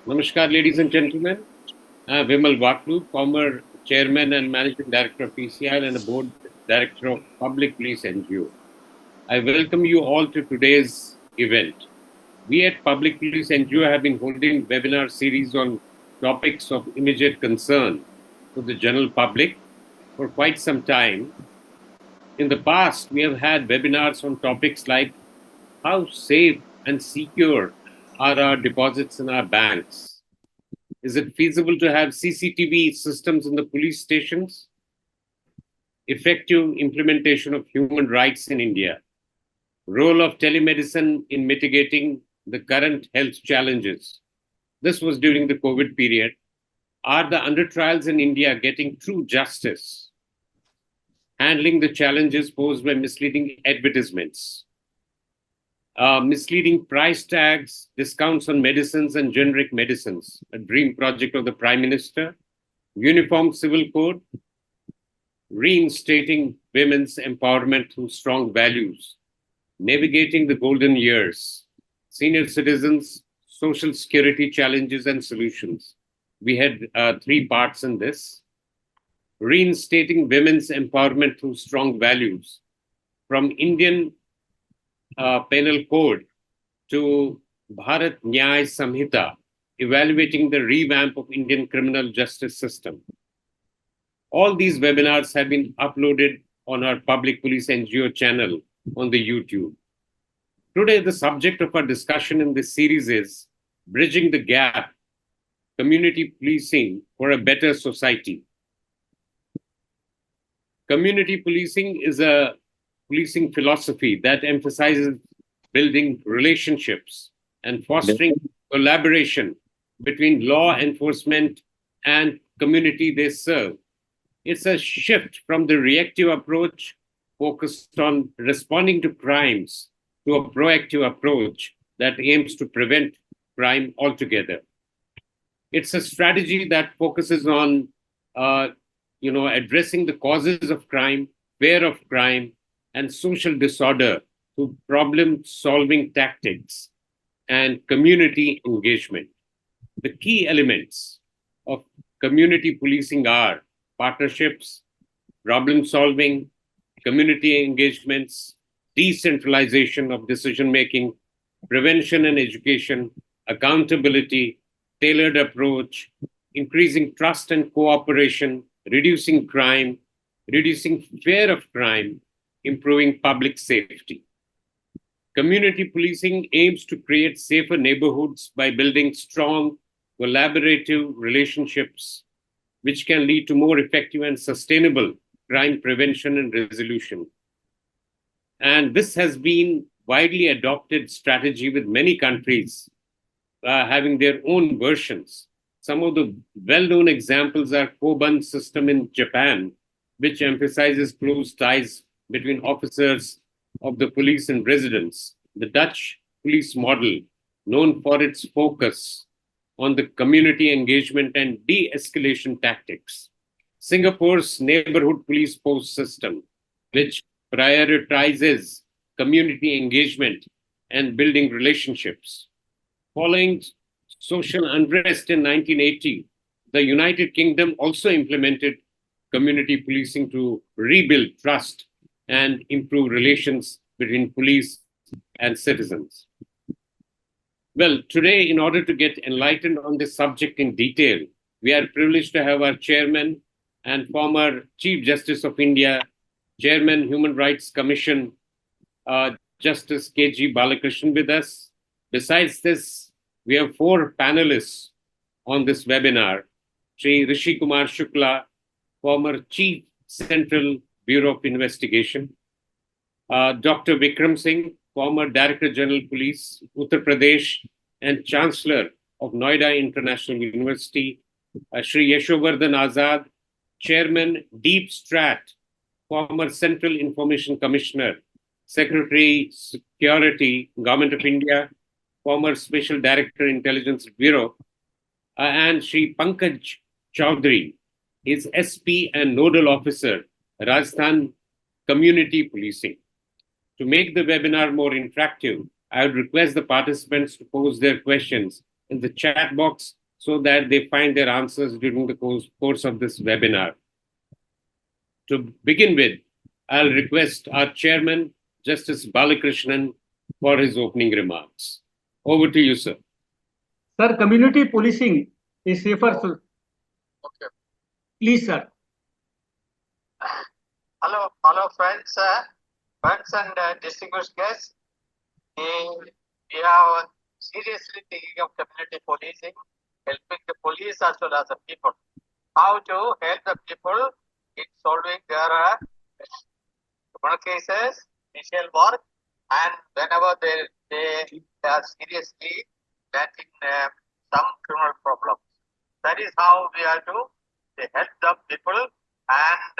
Namaskar, ladies and gentlemen. Vimal Vaklu, former chairman and managing director of PCI and a board director of Public Police NGO. I welcome you all to today's event. We at Public Police NGO have been holding webinar series on topics of immediate concern to the general public for quite some time. In the past, we have had webinars on topics like how safe and secure are our deposits in our banks? Is it feasible to have CCTV systems in the police stations? Effective implementation of human rights in India. Role of telemedicine in mitigating the current health challenges. This was during the COVID period. Are the under trials in India getting true justice? Handling the challenges posed by misleading advertisements. Misleading price tags, discounts on medicines and generic medicines, a dream project of the Prime Minister. Uniform Civil Code, reinstating women's empowerment through strong values, navigating the golden years, senior citizens, social security challenges and solutions. We had three parts in this. Reinstating women's empowerment through strong values, from Indian Penal Code to Bharat Nyaya Samhita, evaluating the revamp of Indian criminal justice system. All these webinars have been uploaded on our Public Police NGO channel on the YouTube. Today, the subject of our discussion in this series is Bridging the Gap, Community Policing for a Better Society. Community policing is a policing philosophy that emphasizes building relationships and fostering collaboration between law enforcement and community they serve. It's a shift from the reactive approach focused on responding to crimes to a proactive approach that aims to prevent crime altogether. It's a strategy that focuses on addressing the causes of crime, fear of crime, and social disorder through problem-solving tactics and community engagement. The key elements of community policing are partnerships, problem solving, community engagements, decentralization of decision making, prevention and education, accountability, tailored approach, increasing trust and cooperation, reducing crime, reducing fear of crime, improving public safety. Community policing aims to create safer neighborhoods by building strong, collaborative relationships which can lead to more effective and sustainable crime prevention and resolution. And this has been widely adopted strategy with many countries having their own versions. Some of the well-known examples are Koban system in Japan, which emphasizes close ties between officers of the police and residents. The Dutch police model, known for its focus on the community engagement and de-escalation tactics. Singapore's neighborhood police post system, which prioritizes community engagement and building relationships. Following social unrest in 1980, the United Kingdom also implemented community policing to rebuild trust and improve relations between police and citizens. Well, today, in order to get enlightened on this subject in detail, we are privileged to have our chairman and former Chief Justice of India, Chairman, Human Rights Commission, Justice K.G. Balakrishnan with us. Besides this, we have four panelists on this webinar. Shri Rishi Kumar Shukla, former Chief Central Bureau of Investigation. Dr. Vikram Singh, former Director General Police, Uttar Pradesh, and Chancellor of Noida International University. Shri Yashovardhan Azad, Chairman, Deep Strat, former Central Information Commissioner, Secretary Security, Government of India, former Special Director, Intelligence Bureau, and Shri Pankaj Chaudhary is SP and Nodal Officer, Rajasthan Community Policing. To make the webinar more interactive, I would request the participants to pose their questions in the chat box so that they find their answers during the course of this webinar. To begin with, I'll request our chairman, Justice Balakrishnan, for his opening remarks. Over to you, sir. Sir, community policing is safer. Okay. Please, sir. Hello, friends and distinguished guests. We are seriously thinking of community policing, helping the police as well as the people. How to help the people in solving their criminal cases, initial work, and whenever they are seriously getting some criminal problems. That is how we are to help the people and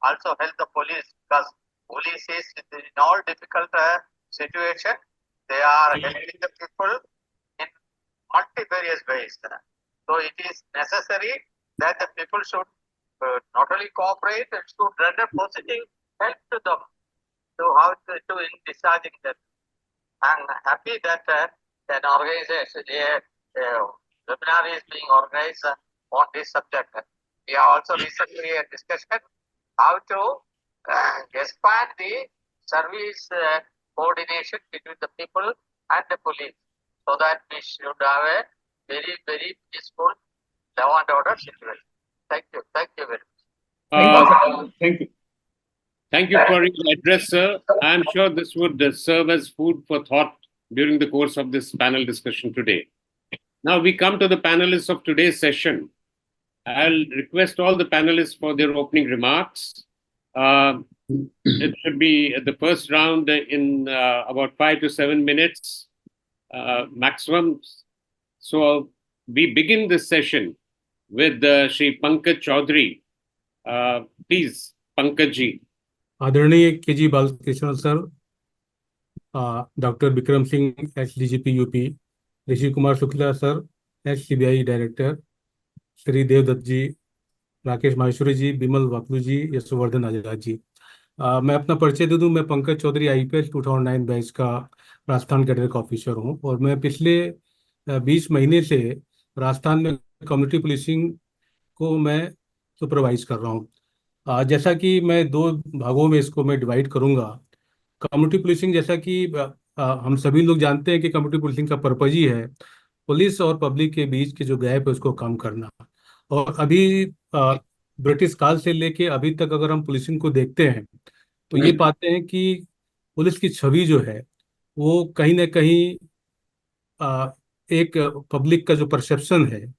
also help the police, because police is in all difficult situation. They are helping the people in multifarious ways. So it is necessary that the people should not only cooperate, but should render positive help to them to how to in discharging them. I'm happy that an organization, webinar is being organized on this subject. We have also recently a discussion how to expand the service coordination between the people and the police, so that we should have a very, very peaceful law and order situation. Thank you. Thank you very much. Thank you. Thank you for your address, sir. I'm sure this would serve as food for thought during the course of this panel discussion today. Now we come to the panelists of today's session. I'll request all the panelists for their opening remarks. It should be the first round in about 5 to 7 minutes maximum. So we begin this session with Shri Pankaj Chaudhary. Please, Pankaj ji. आदरणीय KG Balakrishna sir, doctor Vikram Singh as DGP UP, Rishi Kumar Shukla sir as CBI director, Shri Devdutt ji, Rakesh Maheshwari ji, Bimal Wakhloo ji, Yashovardhan Azad ji. मैं अपना परिचय दे दूं। मैं Pankaj Chaudhary IPS 2009 batch का Rajasthan cadre का officer हूं और मैं पिछले 20 महीने से राजस्थान में कम्युनिटी पुलिसिंग को मैं सुपरवाइज कर रहा हूं। जैसा कि मैं 2 भागों में इसको मैं डिवाइड करूंगा। कम्युनिटी पुलिसिंग, जैसा कि हम सभी लोग जानते हैं कि कम्युनिटी पुलिसिंग का पर्पज ही है पुलिस और पब्लिक के बीच के जो गैप है उसको कम करना। और अभी ब्रिटिश काल से लेके अभी तक अगर हम पुलिसिंग को देखते हैं तो ये पाते हैं कि पुलिस की छवि जो है वो कहीं ना कहीं एक पब्लिक का जो परसेप्शन है,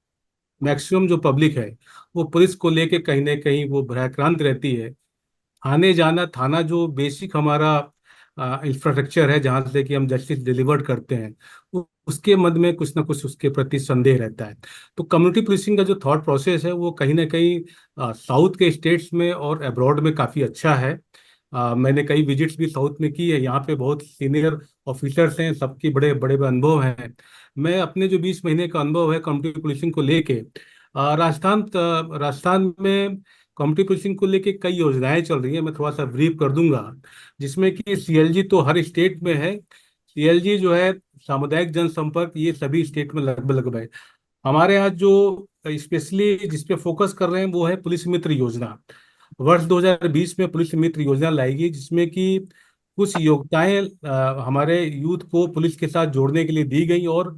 मैक्सिमम जो पब्लिक है वो पुलिस को लेके कहीं ना कहीं वो भ्रांत रहती है। आने जाना थाना जो बेसिक हमारा इंफ्रास्ट्रक्चर है जहाँ से कि हम जस्टिस डिलीवर्ड करते हैं, उसके मध्य में कुछ ना कुछ उसके प्रति संदेह रहता है। तो कम्युनिटी पुलिसिंग का जो थॉट प्रोसेस है वो कहीं ना कहीं साउथ के स्टेट्स में और अब्रॉड में काफ़ी अच्छा है। मैंने कई विजिट्स भी साउथ में की है। यहाँ पे बहुत सीनियर ऑफिसर्स हैं, सबकी बड़े बड़े अनुभव हैं। मैं अपने जो 20 महीने का अनुभव है कम्युनिटी पुलिसिंग को लेके राजस्थान में कम्युनिटी पुलिसिंग को लेके कई योजनाएं चल रही हैं। मैं थोड़ा सा ब्रीफ कर दूंगा, जिसमें कि सीएलजी तो हर स्टेट में है। सीएलजी जो है सामुदायिक जनसंपर्क, ये सभी स्टेट में लगभग है। हमारे यहाँ जो स्पेशली जिस पे फोकस कर रहे हैं वो है पुलिस मित्र योजना। वर्ष 2020 में पुलिस मित्र योजना लाएगी, जिसमें कि कुछ योग्यताएं हमारे यूथ को पुलिस के साथ जोड़ने के लिए दी गई और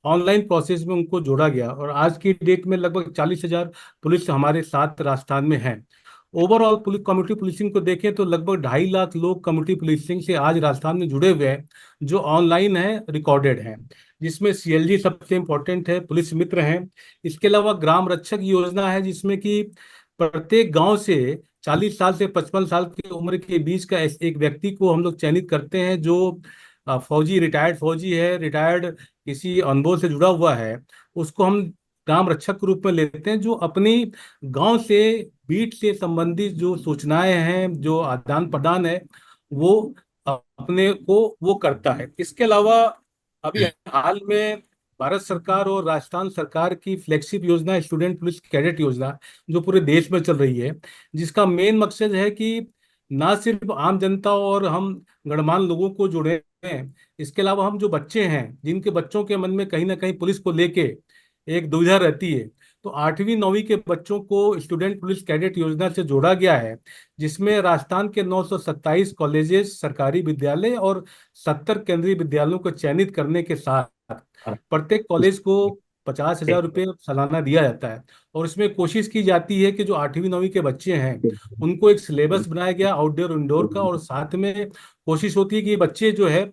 ऑनलाइन प्रोसेस में उनको जोड़ा गया। और आज की डेट में लगभग 40,000 पुलिस हमारे साथ राजस्थान में हैं। ओवरऑल कम्युनिटी पुलिसिंग को देखें तो लगभग 2.5 लाख लोग कम्युनिटी पुलिसिंग से आज राजस्थान में जुड़े हुए हैं, जो ऑनलाइन है, रिकॉर्डेड है, जिसमें सीएलजी सबसे इम्पोर्टेंट है, पुलिस मित्र हैं। इसके अलावा ग्राम रक्षक योजना है, जिसमें कि प्रत्येक गांव से 40 साल से 55 साल की उम्र के बीच का एक व्यक्ति को हम लोग चयनित करते हैं, जो फौजी, रिटायर्ड फौजी है, रिटायर्ड किसी अनुभव से जुड़ा हुआ है, उसको हम ग्राम रक्षक के रूप में लेते हैं, जो अपनी गांव से बीट से संबंधित जो सूचनाएं हैं, जो आदान प्रदान है, वो अपने को वो करता है। इसके अलावा अभी हाल में भारत सरकार और राजस्थान सरकार की फ्लैगशिप योजना है स्टूडेंट पुलिस कैडेट योजना, जो पूरे देश में चल रही है, जिसका मेन मकसद है कि ना सिर्फ आम जनता और हम गणमान्य लोगों को जोड़े हैं, इसके अलावा हम जो बच्चे हैं, जिनके बच्चों के मन में कहीं ना कहीं पुलिस को लेके एक दुविधा रहती है, तो 8वीं 9वीं के बच्चों को स्टूडेंट पुलिस कैडेट योजना से जोड़ा गया है, जिसमें राजस्थान के 927 कॉलेजेस, सरकारी विद्यालय और 70 केंद्रीय विद्यालयों को चयनित करने के साथ प्रत्येक कॉलेज को 50,000 रुपये सालाना दिया जाता है। और इसमें कोशिश की जाती है कि जो 8वीं 9वीं के बच्चे हैं उनको एक सिलेबस बनाया गया आउटडोर इंडोर का, और साथ में कोशिश होती है कि ये बच्चे जो है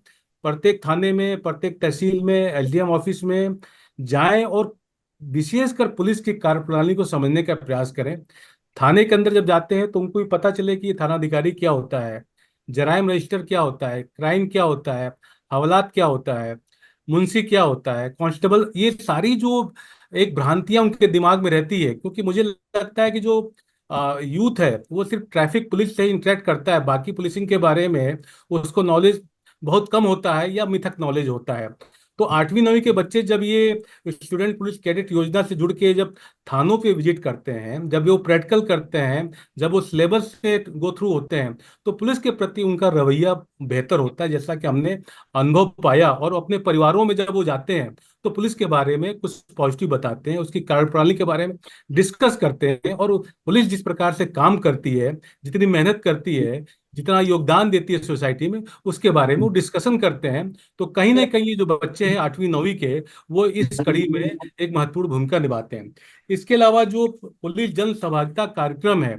प्रत्येक थाने में, प्रत्येक तहसील में, एसडीएम ऑफिस में जाएं और विशेषकर पुलिस की कार्यप्रणाली को समझने का प्रयास करें। थाने के अंदर जब जाते हैं तो उनको भी पता चले कि थानाधिकारी क्या होता है, जराइम रजिस्टर क्या होता है, क्राइम क्या होता है, हवालात क्या होता है, मुंशी क्या होता है, कांस्टेबल, ये सारी जो एक भ्रांतियां उनके दिमाग में रहती है। क्योंकि मुझे लगता है कि जो यूथ है वो सिर्फ ट्रैफिक पुलिस से इंटरेक्ट करता है, बाकी पुलिसिंग के बारे में उसको नॉलेज बहुत कम होता है या मिथक नॉलेज होता है। तो 8वीं 9वीं के बच्चे जब ये स्टूडेंट पुलिस कैडेट योजना से जुड़ के जब थानों पे विजिट करते हैं, जब वो प्रैक्टिकल करते हैं, जब वो सिलेबस से गो थ्रू होते हैं, तो पुलिस के प्रति उनका रवैया बेहतर होता है, जैसा कि हमने अनुभव पाया। और अपने परिवारों में जब वो जाते हैं तो पुलिस के बारे में कुछ पॉजिटिव बताते हैं, उसकी कार्यप्रणाली के बारे में डिस्कस करते हैं, और पुलिस जिस प्रकार से काम करती है, जितनी मेहनत करती है, जितना योगदान देती है सोसाइटी में, उसके बारे में वो डिस्कशन करते हैं। तो कहीं ना कहीं ये जो बच्चे हैं 8वीं 9वीं के, वो इस कड़ी में एक महत्वपूर्ण भूमिका निभाते हैं। इसके अलावा जो पुलिस जन सहभागिता कार्यक्रम है,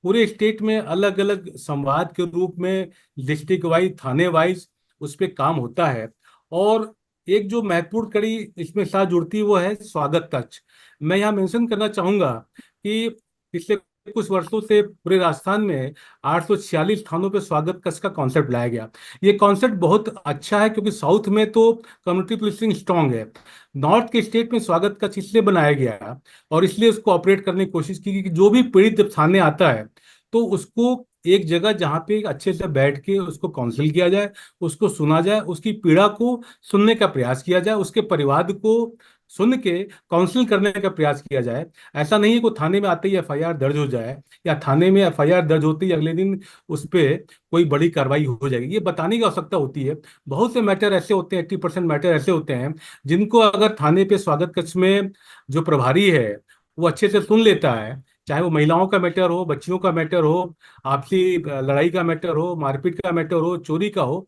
पूरे स्टेट में अलग अलग संवाद के रूप में डिस्ट्रिक्ट वाइज, थाने वाइज उस पर काम होता है। और एक जो महत्वपूर्ण कड़ी इसमें साथ जुड़ती है वो है स्वागत कक्ष। मैं यहाँ मेंशन करना चाहूंगा कि पिछले कुछ वर्षों से पूरे राजस्थान में 846 थानों पे स्वागत कक्ष का कॉन्सेप्ट लाया गया। ये कॉन्सेप्ट बहुत अच्छा है क्योंकि साउथ में तो कम्युनिटी पुलिसिंग स्ट्रांग है। नॉर्थ के स्टेट में स्वागत कक्ष इसलिए बनाया गया और इसलिए उसको ऑपरेट करने की कोशिश की कि जो भी पीड़ित जब सामने आता है तो उसको एक जगह जहाँ पे अच्छे से बैठ के उसको काउंसिल किया जाए, उसको सुना जाए, उसकी पीड़ा को सुनने का प्रयास किया जाए, उसके परिवार को सुन के काउंसिल करने का प्रयास किया जाए। ऐसा नहीं है कि थाने में आते ही एफआईआर दर्ज हो जाए, या थाने में एफआईआर दर्ज होते ही अगले दिन उस पर कोई बड़ी कार्रवाई हो जाएगी, ये बताने की आवश्यकता होती है। बहुत से मैटर ऐसे होते हैं, 80% मैटर ऐसे होते हैं जिनको अगर थाने पे स्वागत कक्ष में जो प्रभारी है वो अच्छे से सुन लेता है, चाहे वो महिलाओं का मैटर हो, बच्चियों का मैटर हो, आपसी लड़ाई का मैटर हो, मारपीट का मैटर हो, चोरी का हो,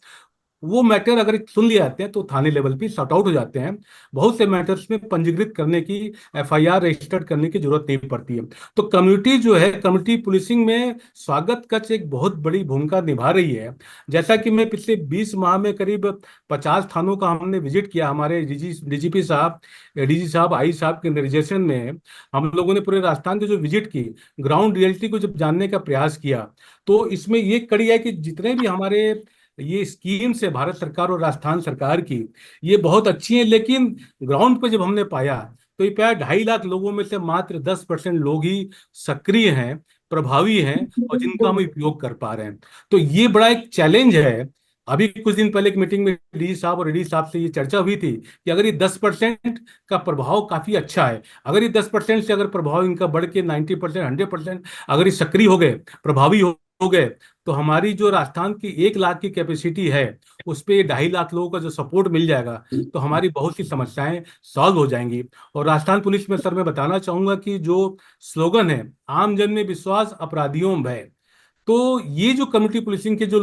वो मैटर अगर सुन लिए जाते हैं तो थाने लेवल पे सॉर्ट आउट हो जाते हैं। बहुत से मैटर्स में पंजीकृत करने की, एफआईआर रजिस्टर्ड करने की जरूरत नहीं पड़ती है। तो कम्युनिटी जो है, कम्युनिटी पुलिसिंग में स्वागत कक्ष एक बहुत बड़ी भूमिका निभा रही है। जैसा कि मैं पिछले 20 माह में करीब 50 थानों का हमने विजिट किया, हमारे डीजीपी साहब, एडीजी साहब, आई साहब के निर्देशन में हम लोगों ने पूरे राजस्थान की जो विजिट की, ग्राउंड रियलिटी को जब जानने का प्रयास किया, तो इसमें ये कड़ी है कि जितने भी हमारे ये स्कीम्स है भारत सरकार और राजस्थान सरकार की, ये बहुत अच्छी हैं, लेकिन ग्राउंड पे जब हमने पाया तो ये पाया 2.5 लाख लोगों में से मात्र 10% लोग ही सक्रिय हैं, प्रभावी हैं और जिनका हम उपयोग कर पा रहे हैं। तो ये बड़ा एक चैलेंज है। अभी कुछ दिन पहले एक मीटिंग में डी साहब और एडी साहब से ये चर्चा हुई थी कि अगर ये 10% का प्रभाव काफी अच्छा है, अगर ये 10% से अगर प्रभाव इनका बढ़ के 90%, 100% अगर ये सक्रिय हो गए, प्रभावी हो गए, तो हमारी जो राजस्थान की 1 लाख की कैपेसिटी है उस पे 2.5 लाख लोगों का जो सपोर्ट मिल जाएगा, तो हमारी बहुत सी समस्याएं सॉल्व हो जाएंगी। और राजस्थान पुलिस में सर मैं बताना चाहूंगा कि जो स्लोगन है, आम जन में विश्वास, अपराधियों में भय, तो ये जो कम्युनिटी पुलिसिंग के जो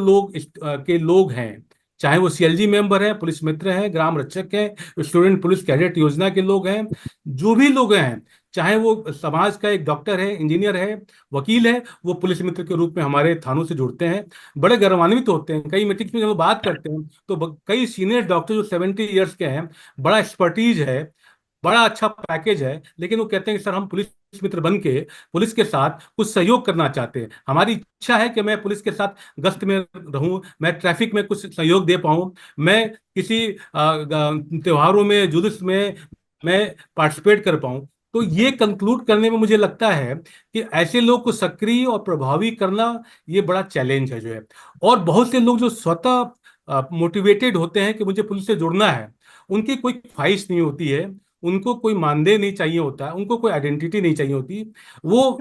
लोग हैं, चाहे वो सीएलजी मेंबर है, पुलिस मित्र हैं, ग्राम रक्षक हैं, स्टूडेंट पुलिस कैडेट योजना के लोग हैं, जो भी लोग हैं, चाहे वो समाज का एक डॉक्टर है, इंजीनियर है, वकील है, वो पुलिस मित्र के रूप में हमारे थानों से जुड़ते हैं। बड़े गौरवान्वित होते हैं। कई मीटिंग्स में जब हम बात करते हैं तो कई सीनियर डॉक्टर जो 70 ईयर्स के हैं, बड़ा एक्सपर्टीज है, बड़ा अच्छा पैकेज है, लेकिन वो कहते हैं कि सर हम पुलिस मित्र बन के पुलिस के साथ कुछ सहयोग करना चाहते हैं। हमारी इच्छा है कि मैं पुलिस के साथ गश्त में रहूं, मैं ट्रैफिक में कुछ सहयोग दे पाऊं, मैं किसी त्योहारों में, जुलूस में मैं पार्टिसिपेट कर पाऊं। तो ये कंक्लूड करने में मुझे लगता है कि ऐसे लोग को सक्रिय और प्रभावी करना ये बड़ा चैलेंज है जो है। और बहुत से लोग जो स्वतः मोटिवेटेड होते हैं कि मुझे पुलिस से जुड़ना है, उनकी कोई ख्वाहिश नहीं होती है, उनको कोई मानदेय नहीं चाहिए होता है, उनको कोई आइडेंटिटी नहीं चाहिए होती, वो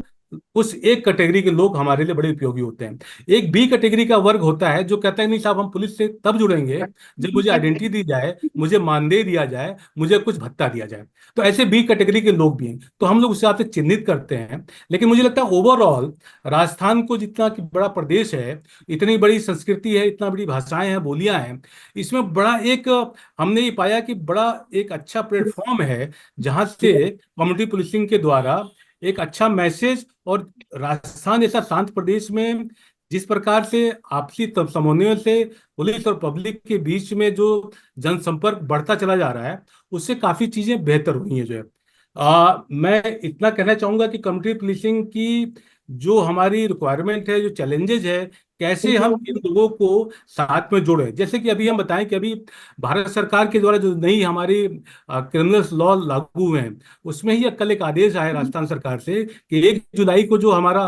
उस एक कैटेगरी के लोग हमारे लिए बड़े उपयोगी होते हैं। एक बी कैटेगरी का वर्ग होता है जो कहता है नहीं साहब हम पुलिस से तब जुड़ेंगे जब मुझे आइडेंटिटी दी जाए, मुझे मानदेय दिया जाए, मुझे कुछ भत्ता दिया जाए। तो ऐसे बी कैटेगरी के लोग भी हैं, तो हम लोग उस हिसाब से चिन्हित करते हैं। लेकिन मुझे लगता है ओवरऑल राजस्थान को जितना कि बड़ा प्रदेश है, इतनी बड़ी संस्कृति है, इतना बड़ी भाषाएं हैं, बोलियां हैं, इसमें बड़ा एक हमने ये पाया कि बड़ा एक अच्छा प्लेटफॉर्म है जहां से कम्युनिटी पुलिसिंग के द्वारा एक अच्छा मैसेज, और राजस्थान जैसा शांत प्रदेश में जिस प्रकार से आपसी समन्वय से पुलिस और पब्लिक के बीच में जो जनसंपर्क बढ़ता चला जा रहा है, उससे काफी चीजें बेहतर हुई हैं जो है। मैं इतना कहना चाहूंगा कि कम्युनिटी पुलिसिंग की जो हमारी रिक्वायरमेंट है, जो चैलेंजेस है, कैसे हम इन लोगों को साथ में जोड़े। जैसे कि अभी हम बताएं कि अभी भारत सरकार के द्वारा जो नई हमारी क्रिमिनल लॉ लागू हुए हैं, उसमें ही कल एक आदेश आया राजस्थान सरकार से कि 1 जुलाई को जो हमारा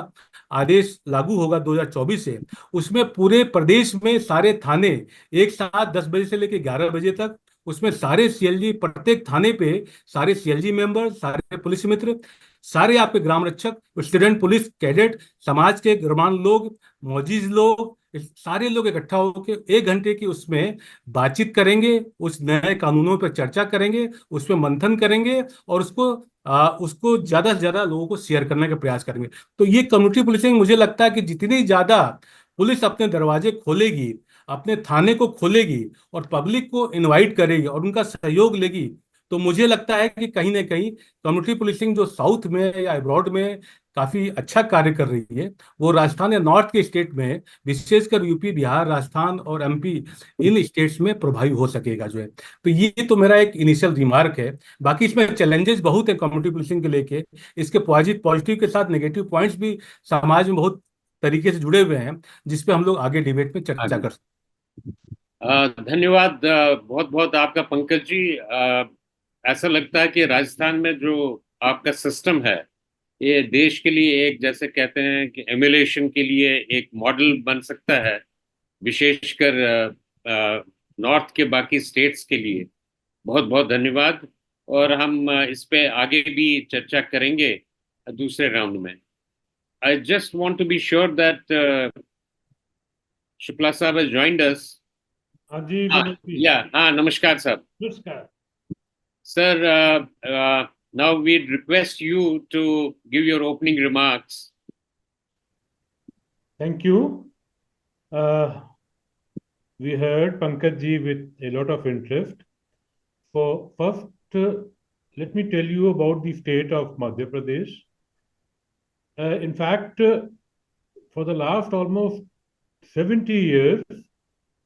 आदेश लागू होगा 2024 से, उसमें पूरे प्रदेश में सारे थाने एक साथ 10 बजे से लेकर 11 बजे तक, उसमें सारे सीएलजी, प्रत्येक थाने पे सारे सीएलजी मेंबर, सारे पुलिस मित्र, सारे आपके ग्राम रक्षक, स्टूडेंट पुलिस कैडेट, समाज के गणमान्य लोग, मौजिज लोग, सारे लोग इकट्ठा होकर 1 घंटे की उसमें बातचीत करेंगे, उस नए कानूनों पर चर्चा करेंगे, उसमें मंथन करेंगे, और उसको ज्यादा से ज्यादा लोगों को शेयर करने का प्रयास करेंगे। तो ये कम्युनिटी पुलिसिंग, मुझे लगता है कि जितनी ज्यादा पुलिस अपने दरवाजे खोलेगी, अपने थाने को खोलेगी और पब्लिक को इनवाइट करेगी और उनका सहयोग लेगी, तो मुझे लगता है कि कहीं ना कहीं कम्युनिटी पुलिसिंग जो साउथ में या अब्रॉड में काफी अच्छा कार्य कर रही है, वो राजस्थान या नॉर्थ के स्टेट में, विशेषकर यूपी, बिहार, राजस्थान और एमपी, इन स्टेट्स में प्रभावी हो सकेगा जो है। तो ये तो मेरा एक इनिशियल रिमार्क है। बाकी इसमें चैलेंजेस बहुत है कम्युनिटी पुलिसिंग के लेके, इसके पॉजिटिव के साथ नेगेटिव पॉइंट्स भी समाज में बहुत तरीके से जुड़े हुए हैं, जिसपे हम लोग आगे डिबेट में हाँ चर्चा जी। कर सकते धन्यवाद बहुत बहुत आपका पंकज जी। ऐसा लगता है कि राजस्थान में जो आपका सिस्टम है, ये देश के लिए एक, जैसे कहते हैं कि एमुलेशन के लिए एक मॉडल बन सकता है, विशेषकर नॉर्थ के बाकी स्टेट्स के लिए। बहुत बहुत धन्यवाद। और हम इस पे आगे भी चर्चा करेंगे दूसरे राउंड में। I just want to be sure that Shukla sahab has joined us. हाँ जी हाँ, विनोद जी। हाँ, नमस्कार साहब। नमस्कार। Sir, now we request you to give your opening remarks. Thank you. We heard Pankaj ji with a lot of interest. So first, let me tell you about the state of Madhya Pradesh. In fact, for the last almost 70 years,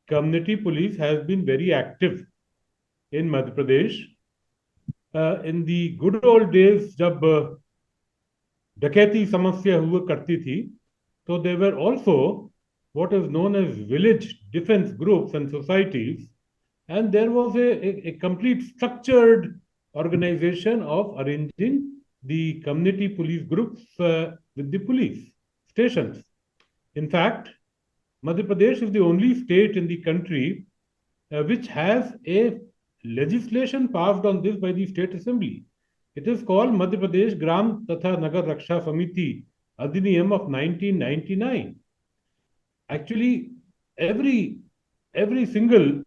community police has been very active in Madhya Pradesh. In the good old days, जब डकैती समस्या हुआ करती थी, so there were also what is known as village defense groups and societies, and there was a complete structured organization of arranging the community police groups with the police stations. In fact, Madhya Pradesh is the only state in the country which has a legislation passed on this by the State Assembly. It is called Madhya Pradesh Gram Tatha Nagar Raksha Samiti Adhiniyam of 1999. Actually, every single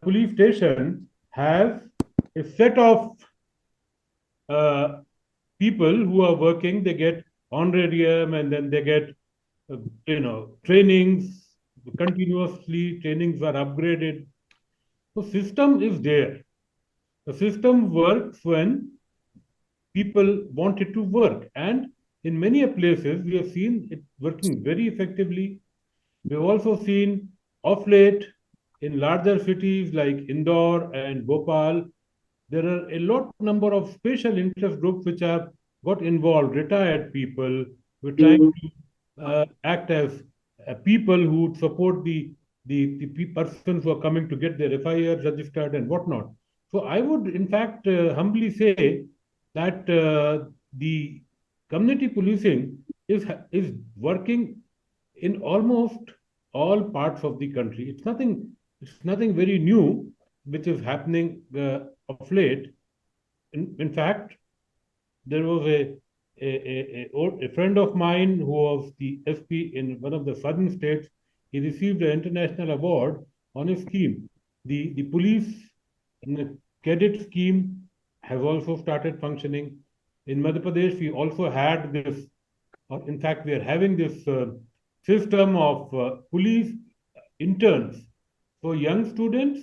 police station has a set of people who are working. They get honorarium and then they get trainings continuously. Trainings are upgraded. So system is there. The system works when people want it to work, and in many places we have seen it working very effectively. We've also seen of late in larger cities like Indore and Bhopal, there are a lot number of special interest groups which have got involved, retired people who are trying to act as people who would support the persons who are coming to get their FIR registered and whatnot. So I would, in fact, humbly say that the community policing is working in almost all parts of the country. It's nothing very new which is happening of late. In fact, there was a friend of mine who was the SP in one of the southern states, he received an international award on a scheme. The police cadet scheme has also started functioning. In Madhya Pradesh, we also had this, or in fact, we are having this system of police interns. So young students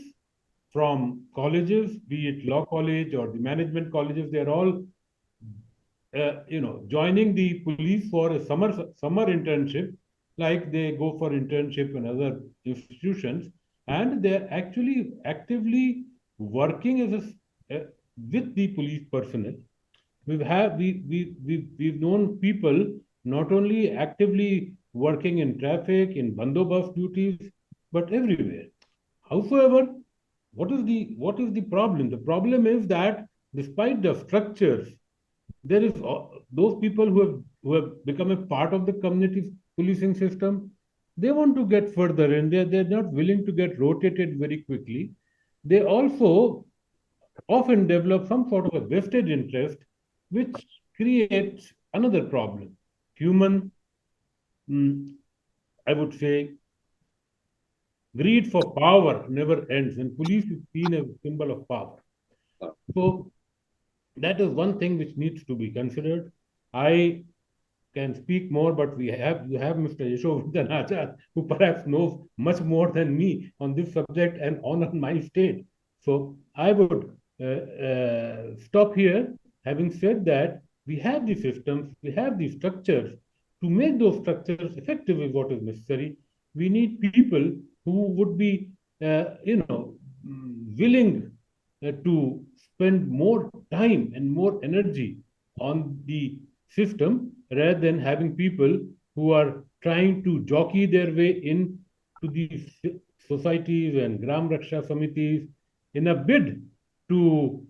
from colleges, be it law college or the management colleges, they're all joining the police for a summer internship, like they go for internship in other institutions, and they're actually actively working as with the police personnel. We've known people not only actively working in traffic, in bandobast duties, but everywhere. However, what is the problem? The problem is that despite the structures, there is those people who have become a part of the community policing system. They want to get further, and they're not willing to get rotated very quickly. They also often develop some sort of a vested interest, which creates another problem. Human, I would say, greed for power never ends, and police is seen as a symbol of power. So that is one thing which needs to be considered. I can speak more, but you have Mr. Yashovardhan Azad, who perhaps knows much more than me on this subject and on my state. So I would stop here. Having said that, we have the systems, we have the structures. To make those structures effective is what is necessary. We need people who would be, willing to spend more time and more energy on the system rather than having people who are trying to jockey their way in to these societies and Gram Raksha Samitis in a bid to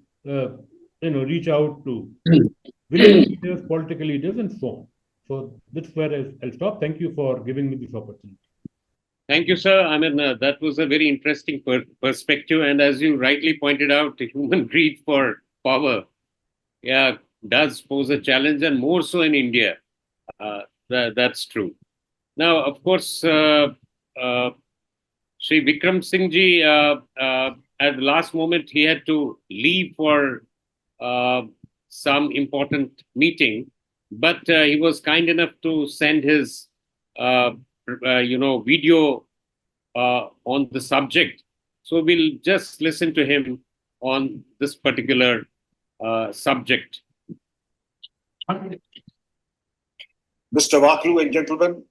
reach out to village leaders, political leaders, and so on. So that's where I'll stop. Thank you for giving me this opportunity. Thank you, sir. I mean, that was a very interesting perspective. And as you rightly pointed out, the human greed for power, does pose a challenge, and more so in India. That's true. Now, of course, Sri Vikram Singh ji, at the last moment, he had to leave for some important meeting, but he was kind enough to send his video on the subject. So we'll just listen to him on this particular subject. Mr. Vaklu and gentlemen,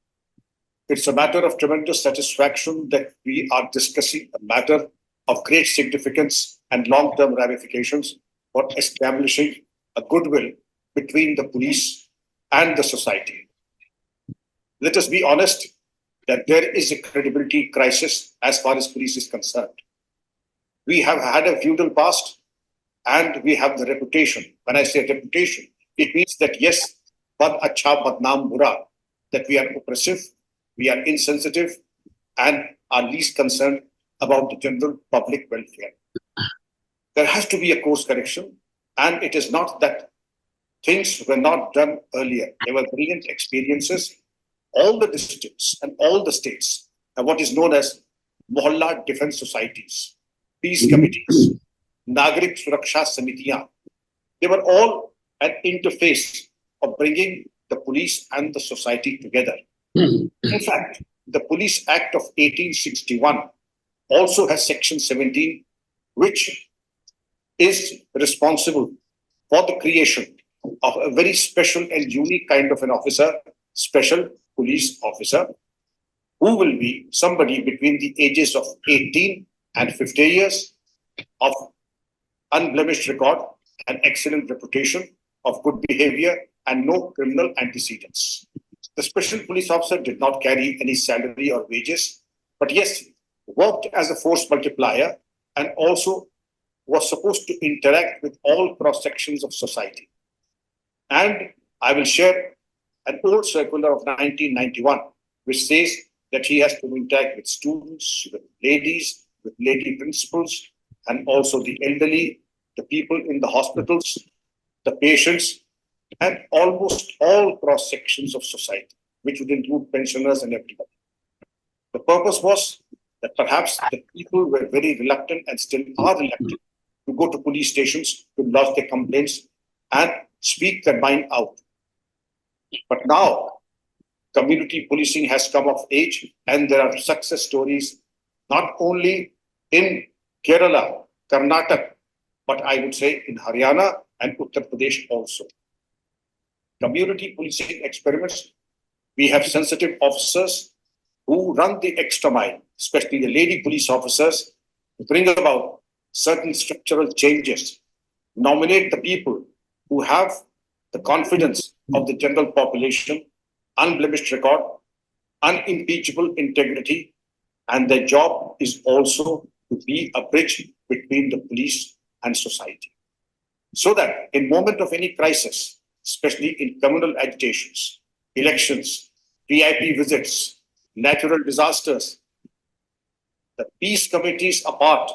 it's a matter of tremendous satisfaction that we are discussing a matter of great significance and long-term ramifications for establishing a goodwill between the police and the society. Let us be honest that there is a credibility crisis as far as police is concerned. We have had a feudal past and we have the reputation. When I say reputation, it means that yes, bad acha badnaam bura, that we are oppressive, we are insensitive, and are least concerned about the general public welfare. There has to be a course correction, and it is not that things were not done earlier. There were brilliant experiences. All the districts and all the states have what is known as Mohalla Defense Societies, peace committees, Nagarik Suraksha Samitiyan. They were all an interface of bringing the police and the society together. In fact, the Police Act of 1861 also has Section 17, which is responsible for the creation of a very special and unique kind of an officer, special police officer, who will be somebody between the ages of 18 and 50 years, of unblemished record, an excellent reputation, of good behavior, and no criminal antecedents. The special police officer did not carry any salary or wages, but yes, worked as a force multiplier and also was supposed to interact with all cross-sections of society. And I will share an old circular of 1991, which says that he has to interact with students, with ladies, with lady principals, and also the elderly, the people in the hospitals, the patients, and almost all cross sections of society, which would include pensioners and everybody. The purpose was that perhaps the people were very reluctant and still are reluctant to go to police stations to lodge their complaints and speak their mind out. But now, community policing has come of age, and there are success stories not only in Kerala, Karnataka, but I would say in Haryana and Uttar Pradesh also. Community policing experiments, we have sensitive officers who run the extra mile, especially the lady police officers, to bring about certain structural changes, nominate the people who have the confidence of the general population, unblemished record, unimpeachable integrity, and their job is also to be a bridge between the police and society. So that in moment of any crisis, especially in communal agitations, elections, VIP visits, natural disasters, the peace committees apart,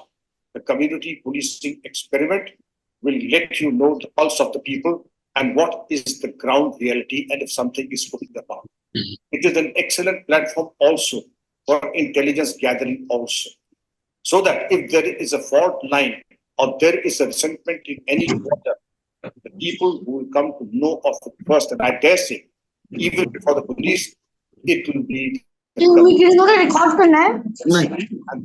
the community policing experiment will let you know the pulse of the people and what is the ground reality and if something is putting them out. It is an excellent platform also for intelligence gathering also. So that if there is a fault line or there is a resentment in any quarter, the people who will come to know of it first, and I dare say, even before the police, it will be the and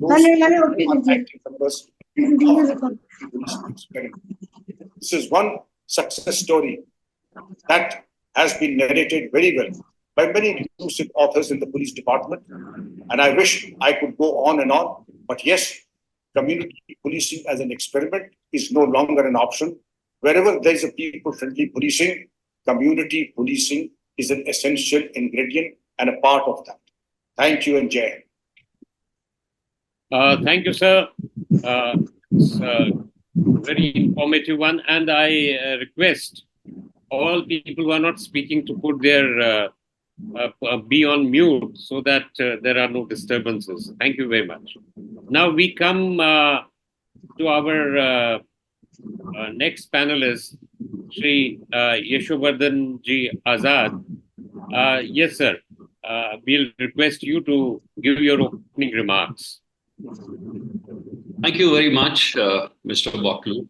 those are active members of the police experiment. This is one success story that has been narrated very well by many inclusive authors in the police department. And I wish I could go on and on. But yes, community policing as an experiment is no longer an option. Wherever there is a people-friendly policing, community policing is an essential ingredient and a part of that. Thank you and Jai. Thank you, sir. It's a very informative one. And I request all people who are not speaking to put their be on mute so that there are no disturbances. Thank you very much. Now we come to our next panelist, Shri Yashovardhan Ji Azad. Yes, sir. We'll request you to give your opening remarks. Thank you very much, Mr. Waklu.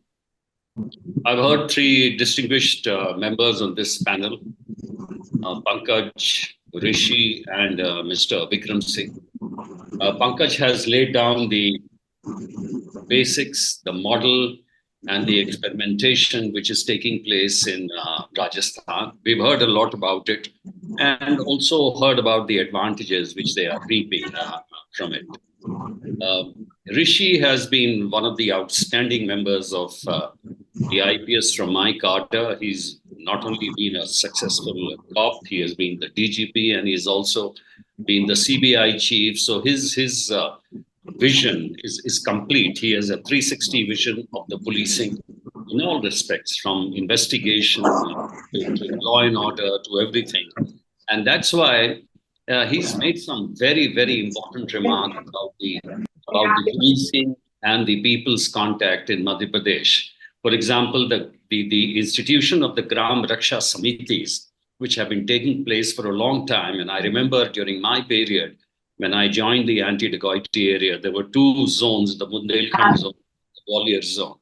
I've heard three distinguished members on this panel, Pankaj, Rishi, and Mr. Vikram Singh. Pankaj has laid down the basics, the model, and the experimentation which is taking place in Rajasthan. We've heard a lot about it and also heard about the advantages which they are reaping from it. Rishi has been one of the outstanding members of the IPS from my cadre. He's not only been a successful cop, he has been the DGP and he's also been the CBI chief. So his vision is complete. He has a 360 vision of the policing in all respects, from investigation to law and order to everything. And that's why he's made some very, very important remarks about the policing and the people's contact in Madhya Pradesh. For example, the institution of the Gram Raksha Samitis, which have been taking place for a long time. And I remember during my period, when I joined the anti-dacoity area, there were two zones, the Bundelkhand zone, the Gwalior zone.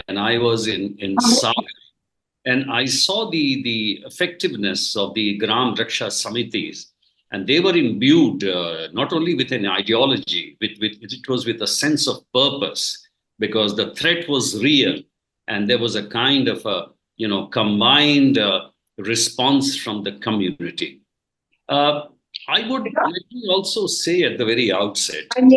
And I was in Sagar. And I saw the effectiveness of the Gram Raksha Samitis. And they were imbued not only with an ideology, it was with a sense of purpose, because the threat was real. And there was a kind of a, combined response from the community. I would let me also say at the very outset, can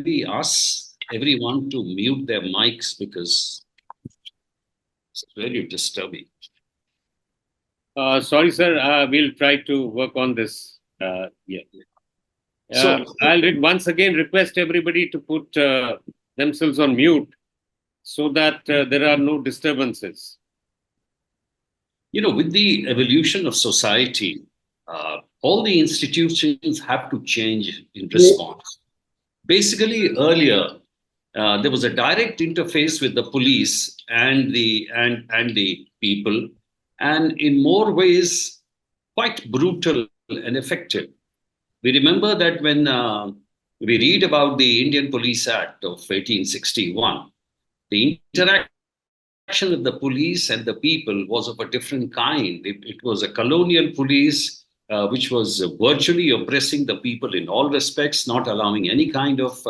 we ask everyone to mute their mics because it's very disturbing. Sorry, sir. We'll try to work on this. So I'll once again request everybody to put themselves on mute so that there are no disturbances. With the evolution of society, all the institutions have to change in response. Basically, earlier, there was a direct interface with the police and the people, and in more ways quite brutal and effective. We remember that when we read about the Indian Police Act of 1861, the interaction with the police and the people was of a different kind. It was a colonial police which was virtually oppressing the people in all respects, not allowing any kind of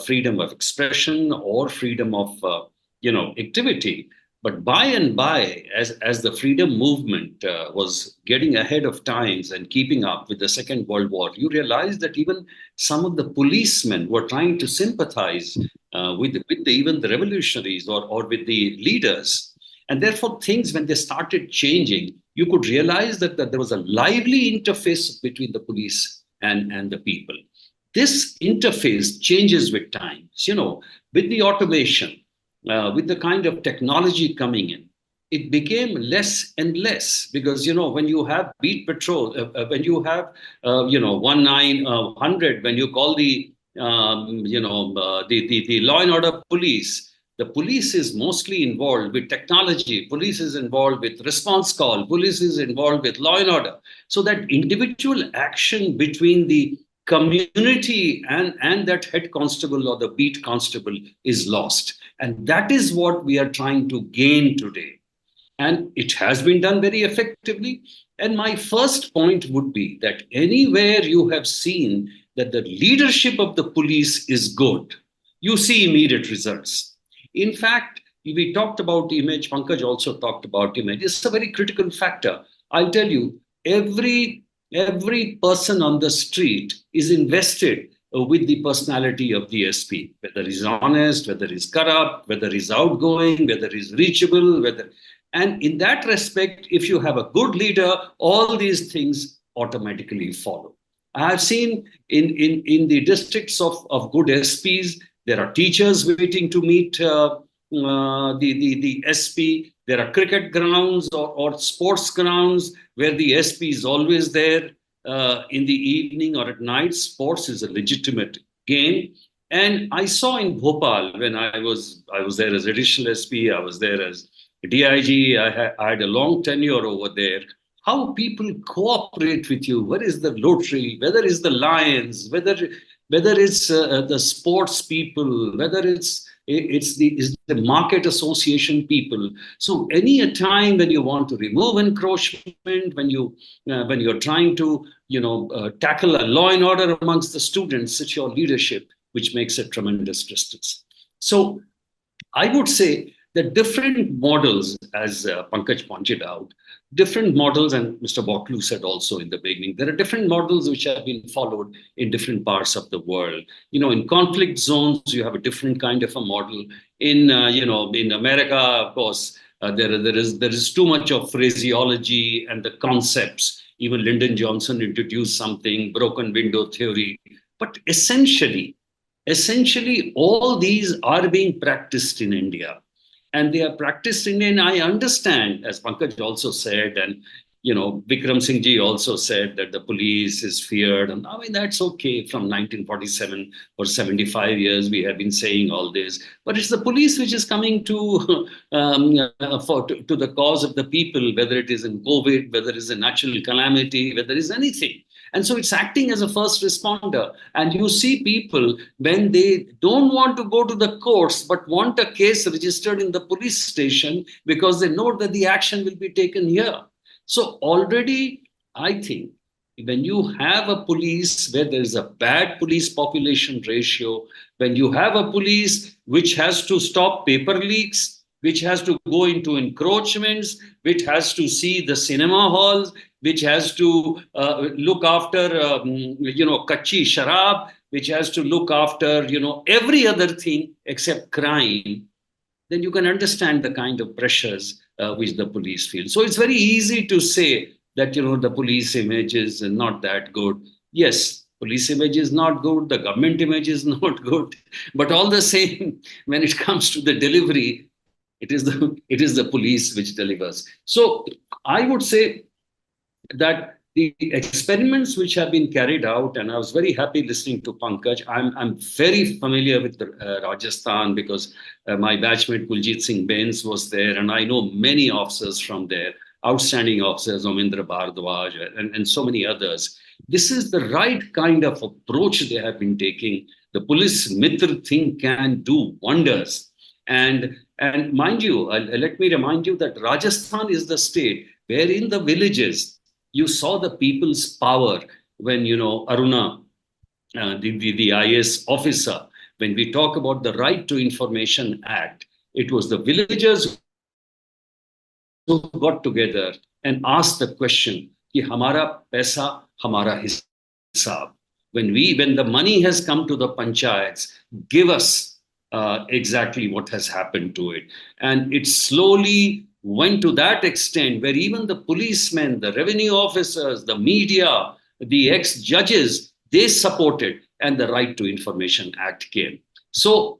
freedom of expression or freedom of activity. But by and by, as the freedom movement was getting ahead of times and keeping up with the Second World War, you realize that even some of the policemen were trying to sympathize even the revolutionaries or with the leaders. And therefore, things, when they started changing, you could realize that there was a lively interface between the police and the people. This interface changes with time. With the automation, with the kind of technology coming in, it became less and less, because when you have beat patrol, when you have 1900, when you call the the law and order police, the police is mostly involved with technology. Police is involved with response call. Police is involved with law and order. So that individual action between the community and that head constable or the beat constable is lost. And that is what we are trying to gain today. And it has been done very effectively. And my first point would be that anywhere you have seen that the leadership of the police is good, you see immediate results. In fact, we talked about image, Pankaj also talked about image. It's a very critical factor. I'll tell you, every person on the street is invested with the personality of the SP, whether he's honest, whether he's corrupt, whether he's outgoing, whether he's reachable, and in that respect, if you have a good leader, all these things automatically follow. I have seen in the districts of good SPs, there are teachers waiting to meet the SP. There are cricket grounds or sports grounds where the SP is always there in the evening or at night. Sports is a legitimate game. And I saw in Bhopal, when I was there as additional SP, I was there as DIG, I had a long tenure over there, how people cooperate with you, whether it's the Rotary, whether it's the Lions, whether it's the sports people, whether it's the market association people. So any a time when you want to remove encroachment, when you're trying to tackle a law and order amongst the students, it's your leadership which makes a tremendous distance. So I would say that different models, as Pankaj pointed out, different models, and Mr. Bocklu said also in the beginning, there are different models which have been followed in different parts of the world. In conflict zones, you have a different kind of a model. In America, of course, there is too much of phraseology and the concepts. Even Lyndon Johnson introduced something, broken window theory. But essentially, all these are being practiced in India. And they are practiced in, I understand, as Pankaj also said, and Vikram Singh ji also said that the police is feared. And I mean, that's okay. From 1947 for 75 years, we have been saying all this. But it's the police which is coming to the cause of the people, whether it is in COVID, whether it is a natural calamity, whether it is anything. And so it's acting as a first responder. And you see people, when they don't want to go to the courts, but want a case registered in the police station because they know that the action will be taken here. So already, I think, when you have a police where there is a bad police population ratio, when you have a police which has to stop paper leaks, which has to go into encroachments, which has to see the cinema halls, which has to look after, kachi sharab, which has to look after, every other thing except crime, then you can understand the kind of pressures which the police feel. So it's very easy to say that, the police image is not that good. Yes, police image is not good. The government image is not good. But all the same, when it comes to the delivery, it is the police which delivers. So I would say that the experiments which have been carried out, and I was very happy listening to Pankaj. I'm very familiar with Rajasthan because my batchmate Kuljit Singh Bains was there, and I know many officers from there, outstanding officers, Omendra Bhardwaj, and so many others. This is the right kind of approach they have been taking. The police Mitra thing can do wonders. And mind you, let me remind you that Rajasthan is the state where in the villages, you saw the people's power when, Aruna, the IS officer, when we talk about the Right to Information Act, it was the villagers who got together and asked the question, ki hamara paisa, hamara hisab. When the money has come to the panchayats, give us exactly what has happened to it. And it slowly went to that extent where even the policemen, the revenue officers, the media, the ex-judges, they supported, and the Right to Information Act came. So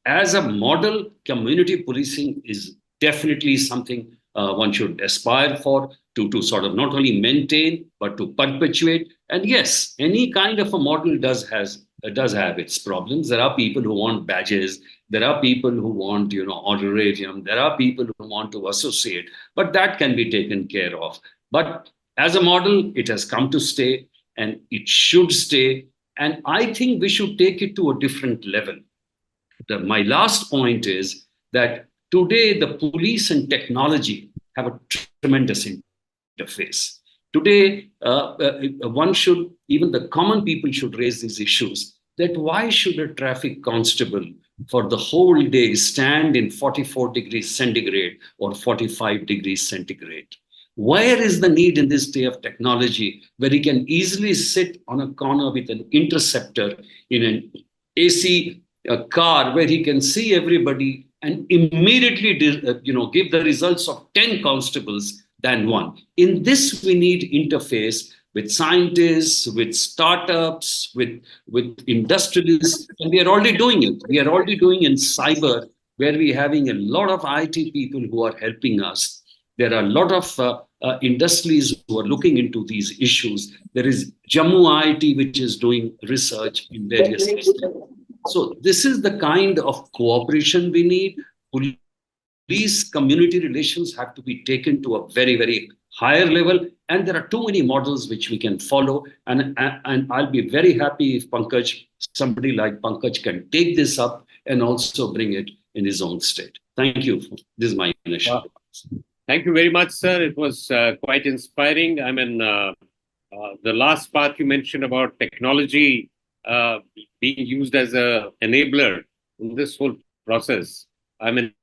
as a model, community policing is definitely something one should aspire for, to sort of not only maintain, but to perpetuate. And yes, any kind of a model does have its problems. There are people who want badges. There are people who want, honorarium. There are people who want to associate, but that can be taken care of. But as a model, it has come to stay, and it should stay. And I think we should take it to a different level. My last point is that today the police and technology have a tremendous interface. Today, even the common people should raise these issues, that why should a traffic constable for the whole day stand in 44 degrees centigrade or 45 degrees centigrade? Where is the need in this day of technology where he can easily sit on a corner with an interceptor in an AC car where he can see everybody and immediately give the results of 10 constables than one? In this, we need interface with scientists, with startups, with industrialists, and we are already doing it. We are already doing in cyber, where we're having a lot of IT people who are helping us. There are a lot of industries who are looking into these issues. There is Jammu IIT, which is doing research in various systems. So this is the kind of cooperation we need. Police community relations have to be taken to a very, very higher level. And there are too many models which we can follow. And I'll be very happy if somebody like Pankaj can take this up and also bring it in his own state. Thank you. This is my initial remarks. Thank you very much, sir. It was quite inspiring. I mean, the last part you mentioned about technology being used as an enabler in this whole process. I mean,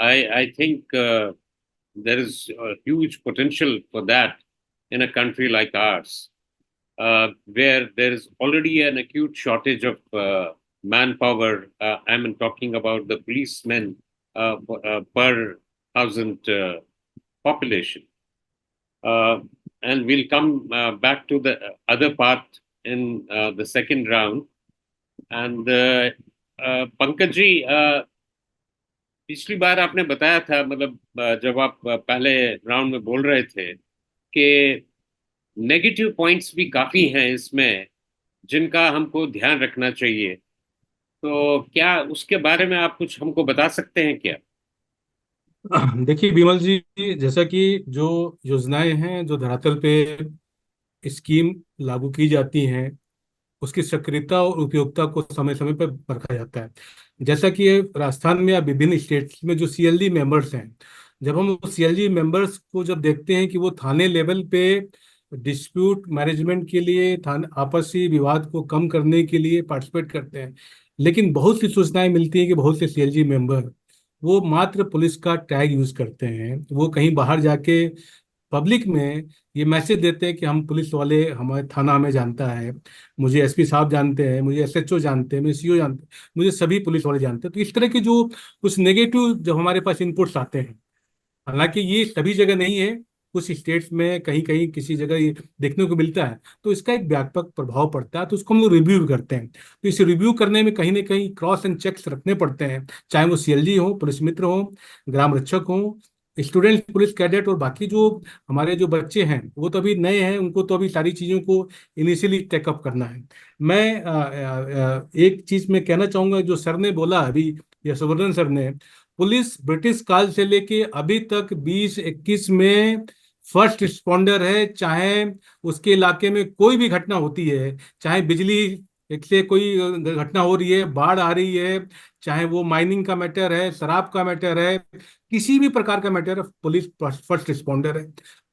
I think there is a huge potential for that in a country like ours, where there is already an acute shortage of manpower. I'm talking about the policemen per 1,000 population. And we'll come back to the other part in the second round. And Pankaj ji, पिछली बार आपने बताया था, मतलब जब आप पहले round में बोल रहे थे कि नेगेटिव पॉइंट्स भी काफी हैं इसमें जिनका हमको ध्यान रखना चाहिए, तो क्या उसके बारे में आप कुछ हमको बता सकते हैं क्या? देखिए विमल जी, जैसा कि जो योजनाएं हैं जो धरातल पे स्कीम लागू की जाती हैं, उसकी सक्रियता और उपयोगिता को समय समय पर परखा जाता है। जैसा कि राजस्थान में या विभिन्न स्टेट्स में जो CLG मेंबर्स हैं, जब हम CLG मेंबर्स को जब देखते हैं कि वो थाने लेवल पे डिस्प्यूट मैनेजमेंट के लिए, आपसी विवाद को कम करने के लिए पार्टिसिपेट करते हैं, लेकिन बहुत सी सूचनाएं मिलती हैं कि बहुत से CLG मेंबर वो मात्र पुलिस का टैग यूज करते हैं। वो कहीं बाहर जाके पब्लिक में ये मैसेज देते हैं कि हम पुलिस वाले, हमारे थाना हमें जानता है, मुझे SP साहब जानते हैं, मुझे SHO जानते हैं, मुझे CO जानते हैं, मुझे सभी पुलिस वाले जानते हैं। तो इस तरह के जो कुछ नेगेटिव जब हमारे पास इनपुट्स आते हैं, हालांकि ये सभी जगह नहीं है, कुछ स्टेट्स में कहीं कहीं किसी जगह ये देखने को मिलता है, तो इसका एक व्यापक प्रभाव पड़ता है। तो उसको हम लोग रिव्यू करते हैं। तो इसे रिव्यू करने में कहीं ना कहीं क्रॉस एंड चेक्स रखने पड़ते हैं, चाहे वो CLG हो, पुलिस मित्र हो, ग्राम रक्षक हो, स्टूडेंट पुलिस कैडेट और बाकी जो हमारे जो बच्चे हैं वो तो अभी नए हैं, उनको तो अभी सारी चीज़ों को इनिशियली टेकअप करना है। मैं एक चीज़ मैं कहना चाहूँगा, जो सर ने बोला अभी, यशवर्धन सर ने, पुलिस ब्रिटिश काल से लेके अभी तक 2021 में फर्स्ट रिस्पॉन्डर है। चाहे उसके इलाके में कोई भी घटना होती है, चाहे बिजली से कोई घटना हो रही है, बाढ़ आ रही है, चाहे वो माइनिंग का मैटर है, शराब का मैटर है, किसी भी प्रकार का मैटर है, पुलिस फर्स्ट रिस्पॉन्डर है।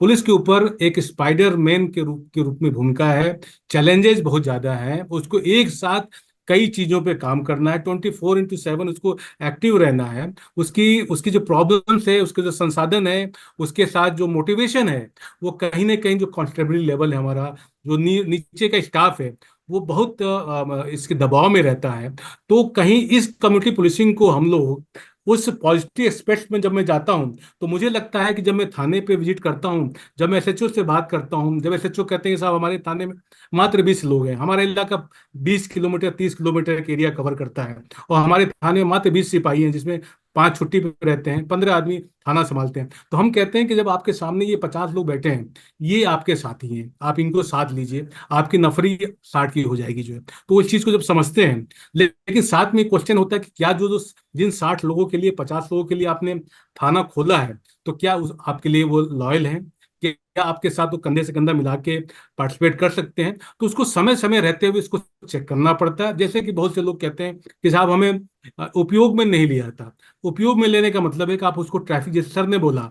पुलिस के ऊपर एक स्पाइडर मैन के रूप में भूमिका है। चैलेंजेस बहुत ज्यादा हैं, उसको एक साथ कई चीजों पे काम करना है, 24/7 उसको एक्टिव रहना है। उसकी उसकी जो प्रॉब्लम्स है, उसके जो संसाधन है, उसके साथ जो मोटिवेशन है, वो कहीं ना कहीं जो कॉन्स्टेबल लेवल है हमारा, जो नीचे का स्टाफ है, वो बहुत इसके दबाव में रहता है। तो कहीं इस कम्युनिटी पुलिसिंग को हम लोग उस पॉजिटिव एस्पेक्ट में जब मैं जाता हूं, तो मुझे लगता है कि जब मैं थाने पे विजिट करता हूं, जब मैं एसएचओ से बात करता हूं, जब एसएचओ कहते हैं कि साहब हमारे थाने में मात्र 20 लोग हैं, हमारा इलाका 20 किलोमीटर 30 किलोमीटर का एरिया कवर करता है, और हमारे थाने में मात्र 20 सिपाही हैं, जिसमें 5 छुट्टी पे रहते हैं, 15 आदमी थाना संभालते हैं। तो हम कहते हैं कि जब आपके सामने ये 50 लोग बैठे हैं, ये आपके साथी हैं, आप इनको साथ लीजिए, आपकी नफरी 60 की हो जाएगी जो है। तो उस चीज को जब समझते हैं, लेकिन साथ में क्वेश्चन होता है कि क्या जो जो जिन 60 लोगों के लिए, 50 लोगों के लिए आपने थाना खोला है, तो क्या आपके लिए वो लॉयल हैं? क्या आपके साथ वो कंधे से कंधा मिला के पार्टिसिपेट कर सकते हैं? तो उसको समय समय रहते हुए इसको चेक करना पड़ता है। जैसे कि बहुत से लोग कहते हैं कि साहब हमें उपयोग में नहीं लिया था। उपयोग में लेने का मतलब है कि आप उसको ट्रैफिक, जैसे सर ने बोला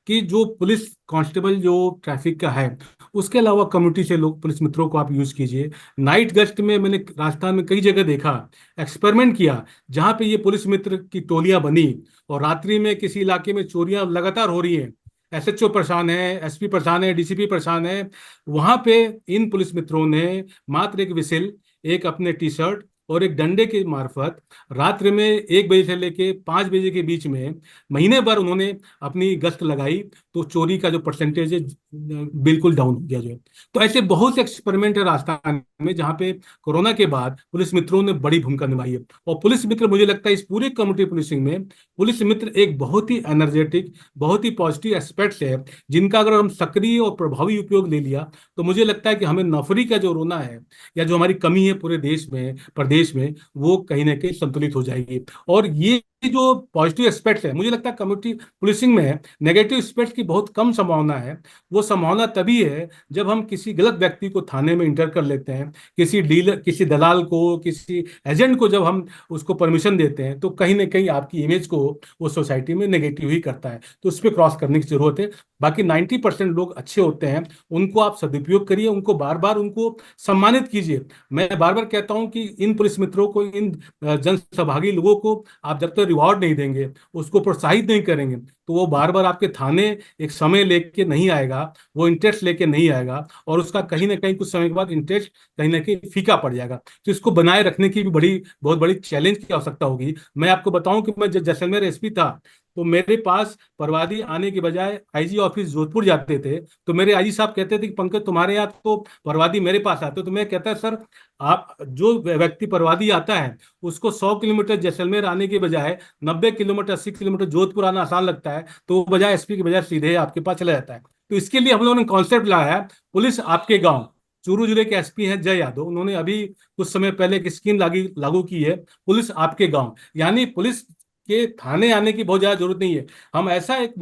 कि जो पुलिस कांस्टेबल जो ट्रैफिक का है, उसके अलावा कम्युनिटी से लोग, पुलिस मित्रों को आप यूज कीजिए। नाइट गश्त में मैंने राजस्थान में कई जगह देखा, एक्सपेरिमेंट किया, जहां पे ये पुलिस मित्र की टोलियां बनी और रात्रि में किसी इलाके में चोरियां लगातार हो रही हैं, एसएचओ परेशान है, एसपी परेशान है, डीसीपी परेशान है, वहां पे इन पुलिस मित्रों ने मात्र एक विसिल, एक अपने टी शर्ट और एक डंडे के मार्फत रात्रि में 1 बजे से लेके 5 बजे के बीच में महीने भर उन्होंने अपनी गश्त लगाई, तो चोरी का जो परसेंटेज है बिल्कुल डाउन हो गया जो है। तो ऐसे बहुत से एक्सपेरिमेंट है राजस्थान में, जहाँ पे कोरोना के बाद पुलिस मित्रों ने बड़ी भूमिका निभाई है। और पुलिस मित्र, मुझे लगता है इस पूरे कम्युनिटी पुलिसिंग में पुलिस मित्र एक बहुत ही एनर्जेटिक, बहुत ही पॉजिटिव एस्पेक्ट्स है, जिनका अगर हम सक्रिय और प्रभावी उपयोग ले लिया, तो मुझे लगता है कि हमें नफरी का जो रोना है, या जो हमारी कमी है पूरे देश में, प्रदेश में, वो कहीं ना कहीं संतुलित हो जाएगी। और ये जो पॉजिटिव एस्पेक्ट है, मुझे लगता है कम्युनिटी पुलिसिंग में नेगेटिव एस्पेक्ट की बहुत कम संभावना है। वो संभावना तभी है जब हम किसी गलत व्यक्ति को थाने में इंटर कर लेते हैं, किसी डीलर, किसी दलाल को, किसी एजेंट को जब हम उसको परमिशन देते हैं, तो कहीं ना कहीं आपकी इमेज को वो सोसाइटी में नेगेटिव ही करता है। तो उस पर क्रॉस करने की जरूरत है। बाकी 90% लोग अच्छे होते हैं, उनको आप सदुपयोग करिए, उनको बार बार उनको सम्मानित कीजिए। मैं बार बार कहता हूं कि इन पुलिस मित्रों को, इन जन सहभागी लोगों को आप जब तक रिवॉर्ड नहीं देंगे, उसको प्रोत्साहित नहीं करेंगे, तो वो बार बार आपके थाने एक समय लेके नहीं आएगा, वो इंटरेस्ट लेके नहीं आएगा, और उसका कहीं ना कहीं कुछ समय के बाद इंटरेस्ट कहीं ना कहीं फीका पड़ जाएगा। तो इसको बनाए रखने की भी बहुत बड़ी चैलेंज की आवश्यकता होगी। मैं आपको बताऊं कि मैं जब जैसलमेर एसपी था, तो मेरे पास परवादी आने के बजाय आईजी ऑफिस जोधपुर जाते थे, तो मेरे आईजी साहब कहते थे कि पंकज तुम्हारे यहाँ तो परवादी मेरे पास आते, तो मैं कहता सर, आप जो व्यक्ति परवादी आता है उसको 100 किलोमीटर जैसलमेर आने के बजाय 90 किलोमीटर 80 किलोमीटर जोधपुर आना आसान लगता है, तो वो बजाय एसपी के बजाय सीधे आपके पास चला जाता है। तो इसके लिए हम लोगों ने कॉन्सेप्ट लाया है, पुलिस आपके गांव। चूरू जिले के एसपी हैं जय यादव, उन्होंने अभी कुछ समय पहले एक स्कीम लागू की है, पुलिस आपके गांव। यानी पुलिस के थाने आने की बहुत ज्यादा जरूरत नहीं है। हम ऐसा एक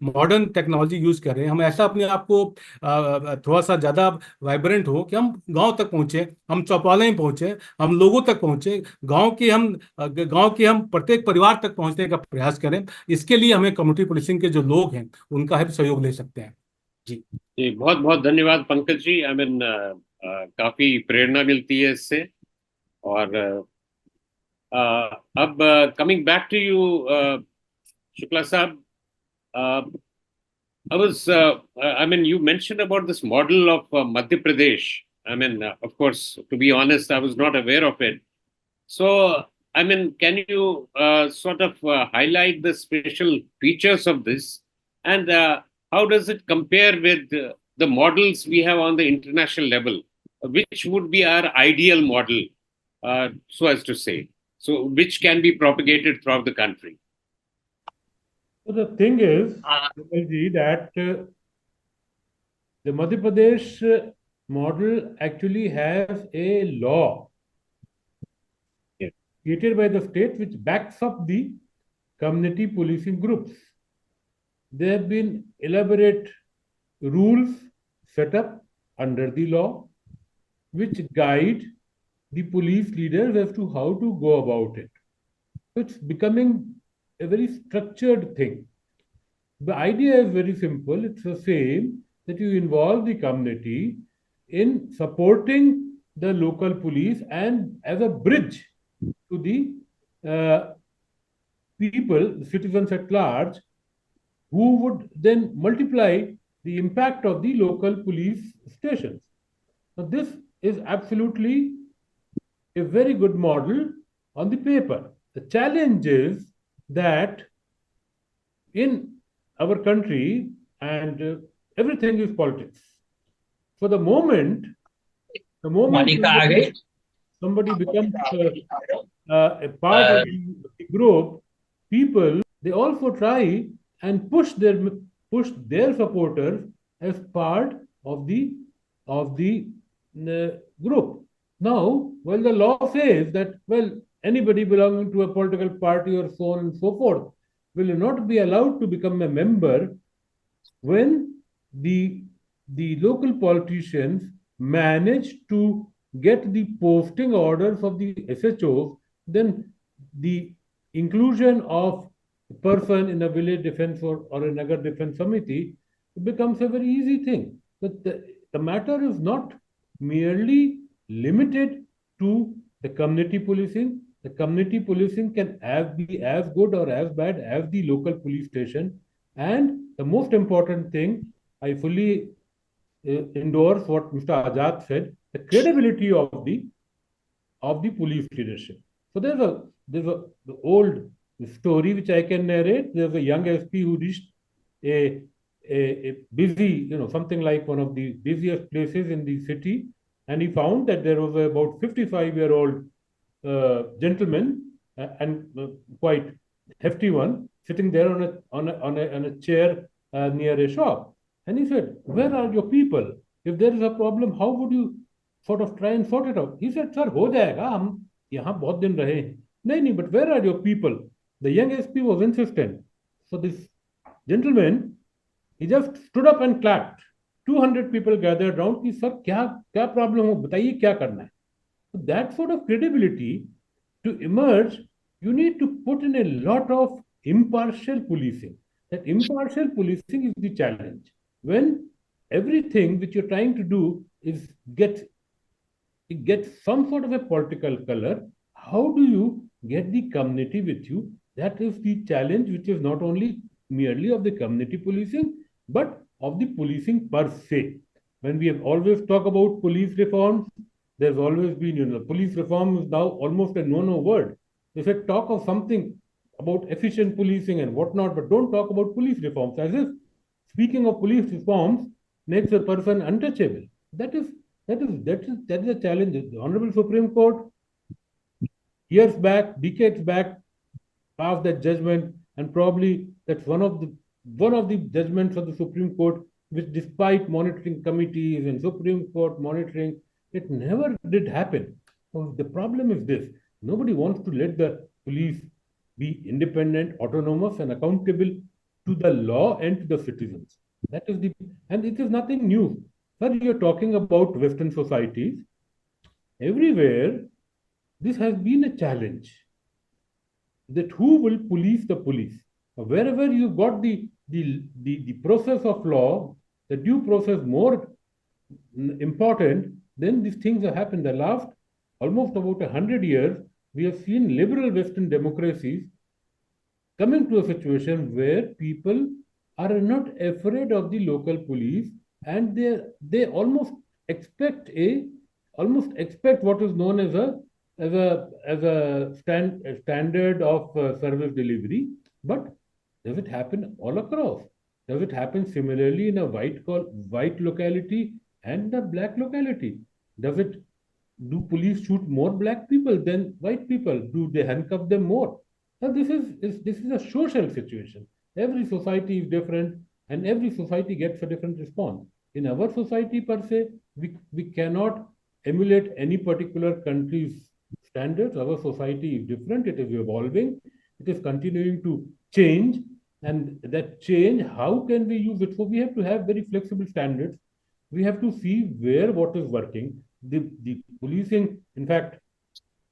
मॉडर्न टेक्नोलॉजी यूज कर रहे हैं, हम ऐसा अपने आप को थोड़ा सा ज्यादा वाइब्रेंट हो कि हम गांव तक पहुंचे, हम चौपाल में पहुंचे, हम लोगों तक पहुंचे, गांव के हम प्रत्येक परिवार तक पहुंचने का प्रयास करें। इसके लिए हमें कम्युनिटी पुलिसिंग के जो लोग हैं, उनका हम सहयोग ले सकते हैं। जी जी, बहुत बहुत धन्यवाद पंकज जी। आई मीन काफी प्रेरणा मिलती है इससे। और अब coming back to you Shukla sahab, I mean, you mentioned about this model of Madhya Pradesh. I mean, of course, to be honest, I was not aware of it. So, I mean, can you sort of highlight the special features of this, and how does it compare with the models we have on the international level? Which would be our ideal model, so as to say, so which can be propagated throughout the country? So the thing is, Vimalji, that the Madhya Pradesh model actually has a law created by the state which backs up the community policing groups. There have been elaborate rules set up under the law which guide the police leaders as to how to go about it. So it's becoming a very structured thing. The idea is very simple. It's the same that you involve the community in supporting the local police and as a bridge to the people, the citizens at large, who would then multiply the impact of the local police stations. Now, this is absolutely a very good model on the paper. The challenge is that in our country, and everything is politics. For the moment somebody becomes a part of the group, people, they also try and push their supporters as part of the group. Now, well, the law says that, well, anybody belonging to a political party or so on and so forth will not be allowed to become a member when the local politicians manage to get the posting orders of the SHOs, then the inclusion of a person in a village defense or a Nagar defense committee becomes a very easy thing. But the matter is not merely limited to the community policing. The community policing can be as good or as bad as the local police station. And the most important thing, I fully endorse what Mr. Azad said, the credibility of the police leadership. So there's the old story which I can narrate. There's a young SP who reached a busy, something like one of the busiest places in the city, and he found that there was about 55-year-old gentleman and quite hefty one sitting there on a chair near a shop. And he said, "Where are your people? If there is a problem, how would you sort of try and sort it out?" He said, "Sir, ho jayega. Hum yahan bahut din rahe hain." "Nahi, but where are your people?" The young SP was insistent. So this gentleman, he just stood up and clapped. 200 people gathered around. Ki, "Sir, kya problem ho? Bataiye kya karna hai?" So that sort of credibility, to emerge, you need to put in a lot of impartial policing. That impartial policing is the challenge. When everything which you're trying to do is get some sort of a political color, how do you get the community with you? That is the challenge, which is not only merely of the community policing, but of the policing per se. When we have always talked about police reforms, there's always been, police reform is now almost a no-no word. They said talk of something about efficient policing and whatnot, but don't talk about police reforms, as if speaking of police reforms makes a person untouchable. That is a challenge. The Honorable Supreme Court, years back, decades back, passed that judgment, and probably that's one of the judgments of the Supreme Court, which, despite monitoring committees and Supreme Court monitoring, it never did happen. So the problem is this: nobody wants to let the police be independent, autonomous, and accountable to the law and to the citizens. That is and it is nothing new. Sir, you're talking about Western societies. Everywhere, this has been a challenge. That who will police the police? Wherever you got the process of law, the due process more important, then these things have happened. The last almost about 100 years, we have seen liberal Western democracies coming to a situation where people are not afraid of the local police, and they almost expect what is known as a standard of service delivery. But does it happen all across? Does it happen similarly in a white locality and a black locality? Do police shoot more black people than white people? Do they handcuff them more? Now this is a social situation. Every society is different, and every society gets a different response. In our society per se, we cannot emulate any particular country's standards. Our society is different, it is evolving, it is continuing to change, and that change, how can we use it? So we have to have very flexible standards. We have to see where what is working. The policing, in fact,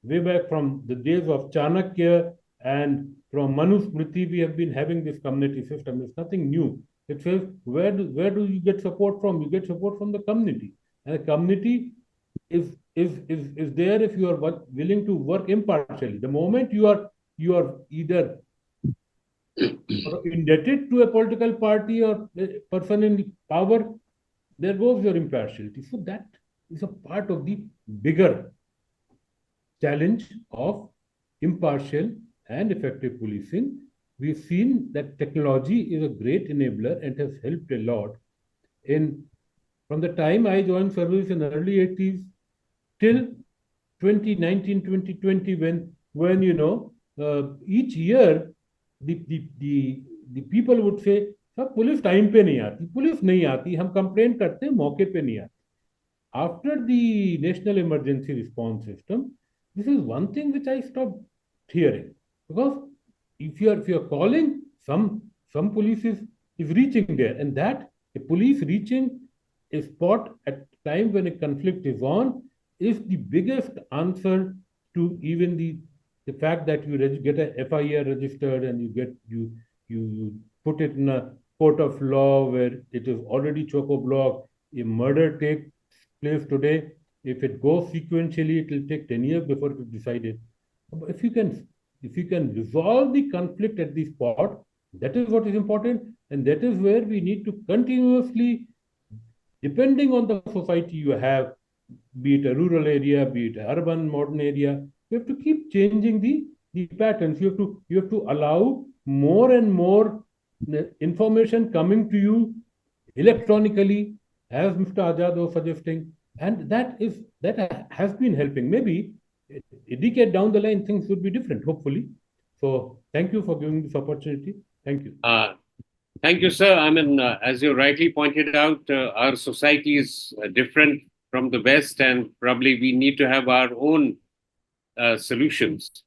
way back from the days of Chanakya and from Manusmriti, we have been having this community system. It's nothing new. It says, where do you get support from? You get support from the community. And the community is there if you are willing to work impartially. The moment you are either indebted to a political party or a person in power, there goes your impartiality. So that is a part of the bigger challenge of impartial and effective policing. We've seen that technology is a great enabler and has helped a lot. From the time I joined service in the early 80s till 2019, 2020, when each year the people would say, "Sir, police time pe nahi aati, police nahi aati, hum complaint karte hain, mauke pe nahi aati." After the National Emergency Response System, this is one thing which I stopped hearing, because if you are calling, some police is reaching there, and that a police reaching a spot at time when a conflict is on is the biggest answer to even the fact that you get a FIR registered and you put it in a court of law where it is already chock-a-block. A murder takes place today. If it goes sequentially, it will take 10 years before it is decided. If you can resolve the conflict at the spot, that is what is important, and that is where we need to continuously, depending on the society you have, be it a rural area, be it an urban modern area, you have to keep changing the patterns. You have to allow more and more information coming to you electronically, as Mr. Azad was suggesting, and that has been helping. Maybe a decade down the line, things would be different, hopefully. So thank you for giving this opportunity. Thank you. Thank you, sir. I mean, as you rightly pointed out, our society is different from the West, and probably we need to have our own solutions.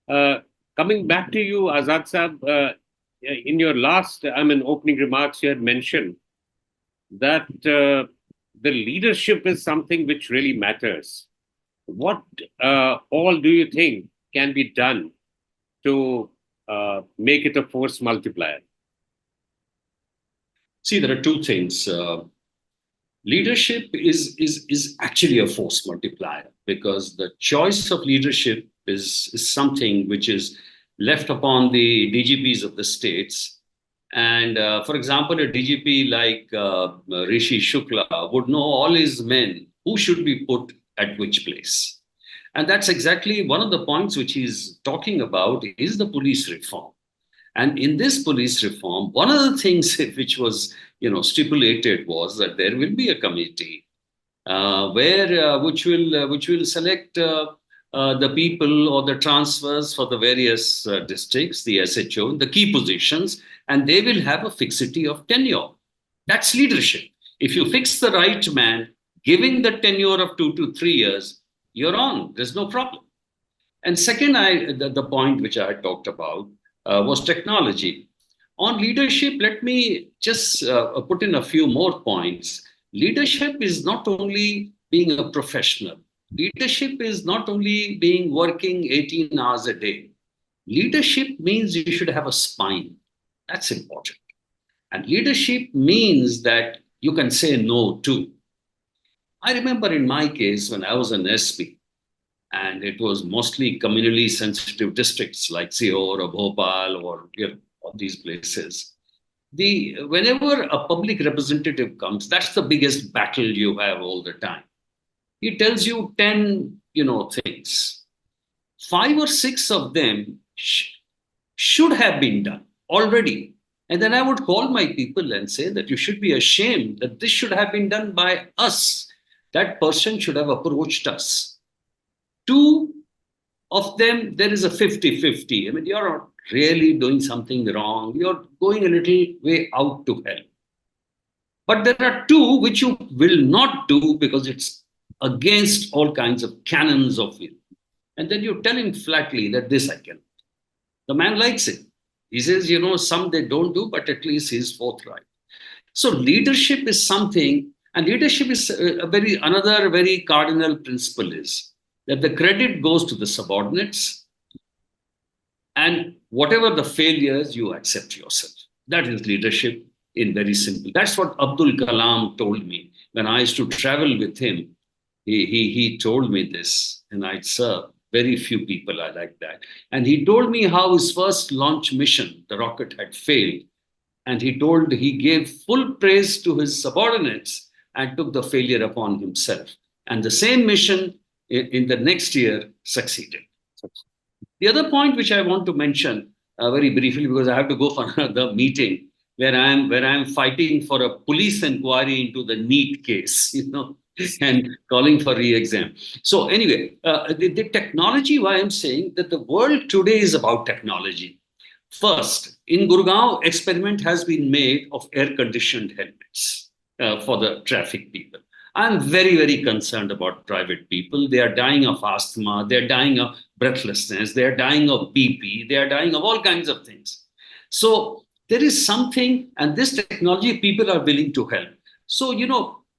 Coming back to you, Azad Sahab, in your last, opening remarks, you had mentioned that the leadership is something which really matters. What all do you think can be done to make it a force multiplier? See, there are two things. Leadership is actually a force multiplier, because the choice of leadership is something which is left upon the DGPs of the states. And for example, a DGP like Rishi Shukla would know all his men who should be put at which place. And that's exactly one of the points which he's talking about is the police reform. And in this police reform, one of the things which was stipulated was that there will be a committee which will select the people or the transfers for the various districts, the SHO, the key positions, and they will have a fixity of tenure. That's leadership. If you fix the right man, giving the tenure of 2 to 3 years, you're on. There's no problem. And second, the point which I had talked about was technology. On leadership, let me just put in a few more points. Leadership is not only being a professional. Leadership is not only being working 18 hours a day. Leadership means you should have a spine. That's important. And leadership means that you can say no to. I remember in my case when I was an SP, and it was mostly communally sensitive districts like Sihor or Bhopal or these places. Whenever a public representative comes, that's the biggest battle you have all the time. He tells you 10, things. 5 or 6 of them should have been done already. And then I would call my people and say that you should be ashamed that this should have been done by us. That person should have approached us. 2 of them, there is a 50-50. You're really doing something wrong, you're going a little way out to hell. But there are two which you will not do because it's against all kinds of canons of it. And then you tell him flatly that this I can. The man likes it. He says, some they don't do, but at least he's forthright. So leadership is something, and leadership is another very cardinal principle is that the credit goes to the subordinates, and whatever the failures, you accept yourself. That is leadership in very simple. That's what Abdul Kalam told me when I used to travel with him. He told me this, and I'd sir, very few people are like that. And he told me how his first launch mission, the rocket had failed. And he gave full praise to his subordinates and took the failure upon himself. And the same mission in the next year succeeded. The other point which I want to mention very briefly, because I have to go for another meeting where I'm fighting for a police inquiry into the NEET case, and calling for re-exam. So anyway, the technology, why I'm saying that the world today is about technology. First, in Gurgaon, experiment has been made of air-conditioned helmets for the traffic people. I'm very, very concerned about private people. They are dying of asthma. They're dying of breathlessness. They're dying of BP. They're dying of all kinds of things. So there is something, and this technology, people are willing to help. So,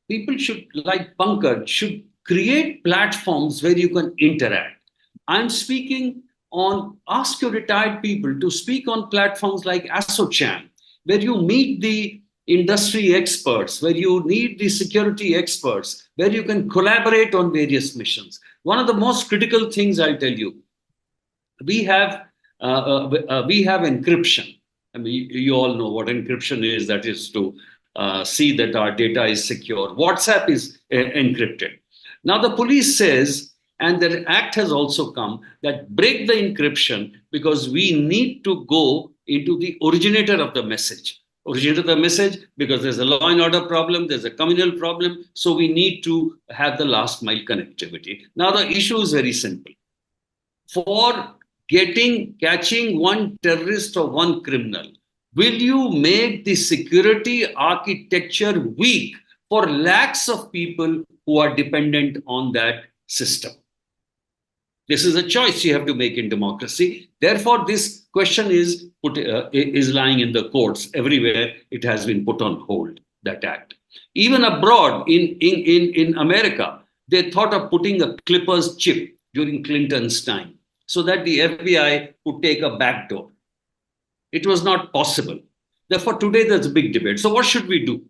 people should, like Pankaj, should create platforms where you can interact. I'm speaking on, ask your retired people to speak on platforms like ASSOCHAM, where you meet the industry experts, where you need the security experts, where you can collaborate on various missions. One of the most critical things I'll tell you, we have encryption. I mean, you all know what encryption is. That is to see that our data is secure. WhatsApp is encrypted. Now the police says, and the act has also come, that break the encryption because we need to go into the originator of the message. Originator of the message, because there's a law and order problem, there's a communal problem, so we need to have the last mile connectivity. Now the issue is very simple. For catching one terrorist or one criminal, will you make the security architecture weak for lakhs of people who are dependent on that system? This is a choice you have to make in democracy. Therefore, this question is lying in the courts. Everywhere it has been put on hold, that act. Even abroad, in America, they thought of putting a Clippers chip during Clinton's time so that the FBI could take a backdoor. It was not possible. Therefore, today there's a big debate. So what should we do?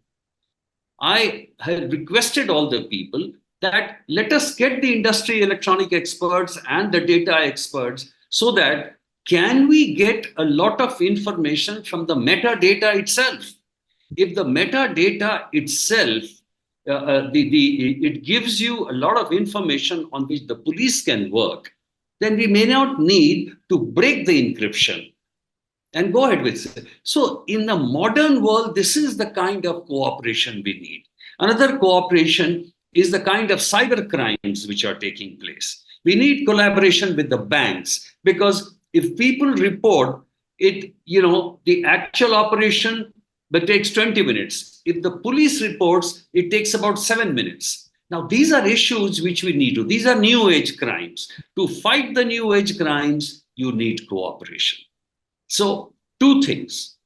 I have requested all the people that let us get the industry electronic experts and the data experts so that can we get a lot of information from the metadata itself? If the metadata itself, it gives you a lot of information on which the police can work, then we may not need to break the encryption and go ahead with it. So in the modern world, this is the kind of cooperation we need. Another cooperation is the kind of cyber crimes which are taking place. We need collaboration with the banks, because if people report it, the actual operation that takes 20 minutes. If the police reports, it takes about 7 minutes. Now, these are issues which we need to. These are new age crimes. To fight the new age crimes, you need cooperation. So, two things.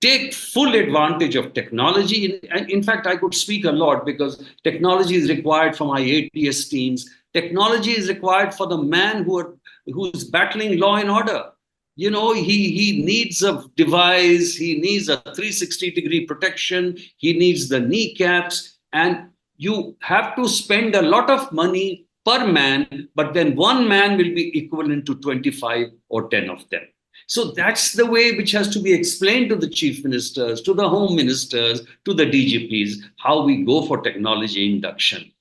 Take full advantage of technology. In fact, I could speak a lot because technology is required for my ATS teams. Technology is required for the man who's battling law and order. He needs a device, he needs a 360-degree protection, he needs the kneecaps, and you have to spend a lot of money per man, but then one man will be equivalent to 25 or 10 of them. So that's the way which has to be explained to the chief ministers, to the home ministers, to the DGPs, how we go for technology induction.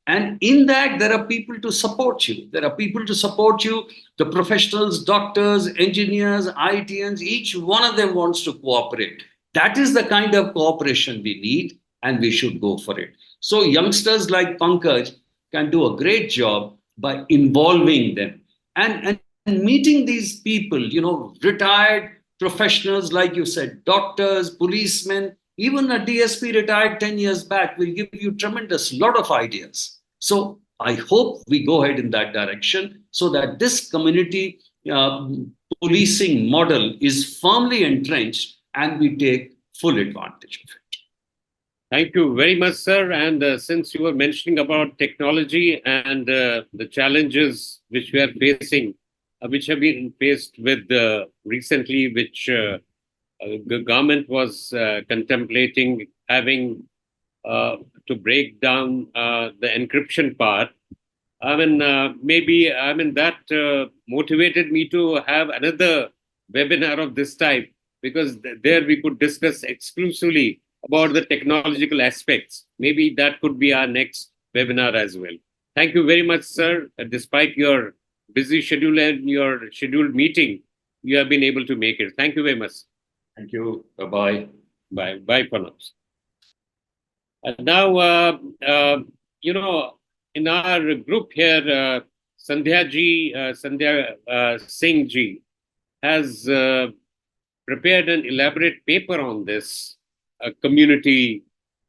And in that, there are people to support you. There are people to support you, the professionals, doctors, engineers, ITNs, each one of them wants to cooperate. That is the kind of cooperation we need, and we should go for it. So youngsters like Pankaj can do a great job by involving them. And And meeting these people, retired professionals, like you said, doctors, policemen, even a DSP retired 10 years back will give you tremendous lot of ideas. So I hope we go ahead in that direction so that this community policing model is firmly entrenched and we take full advantage of it. Thank you very much, sir. And since you were mentioning about technology and the challenges which we are facing, which have been faced with recently, which the government was contemplating having to break down the encryption part. That motivated me to have another webinar of this type, because there we could discuss exclusively about the technological aspects. Maybe that could be our next webinar as well. Thank you very much, sir. Despite your busy schedule and your scheduled meeting, you have been able to make it. Thank you very much. Thank you. Bye-bye. Bye for now. Now, in our group here, Sandhya Singh ji has prepared an elaborate paper on this community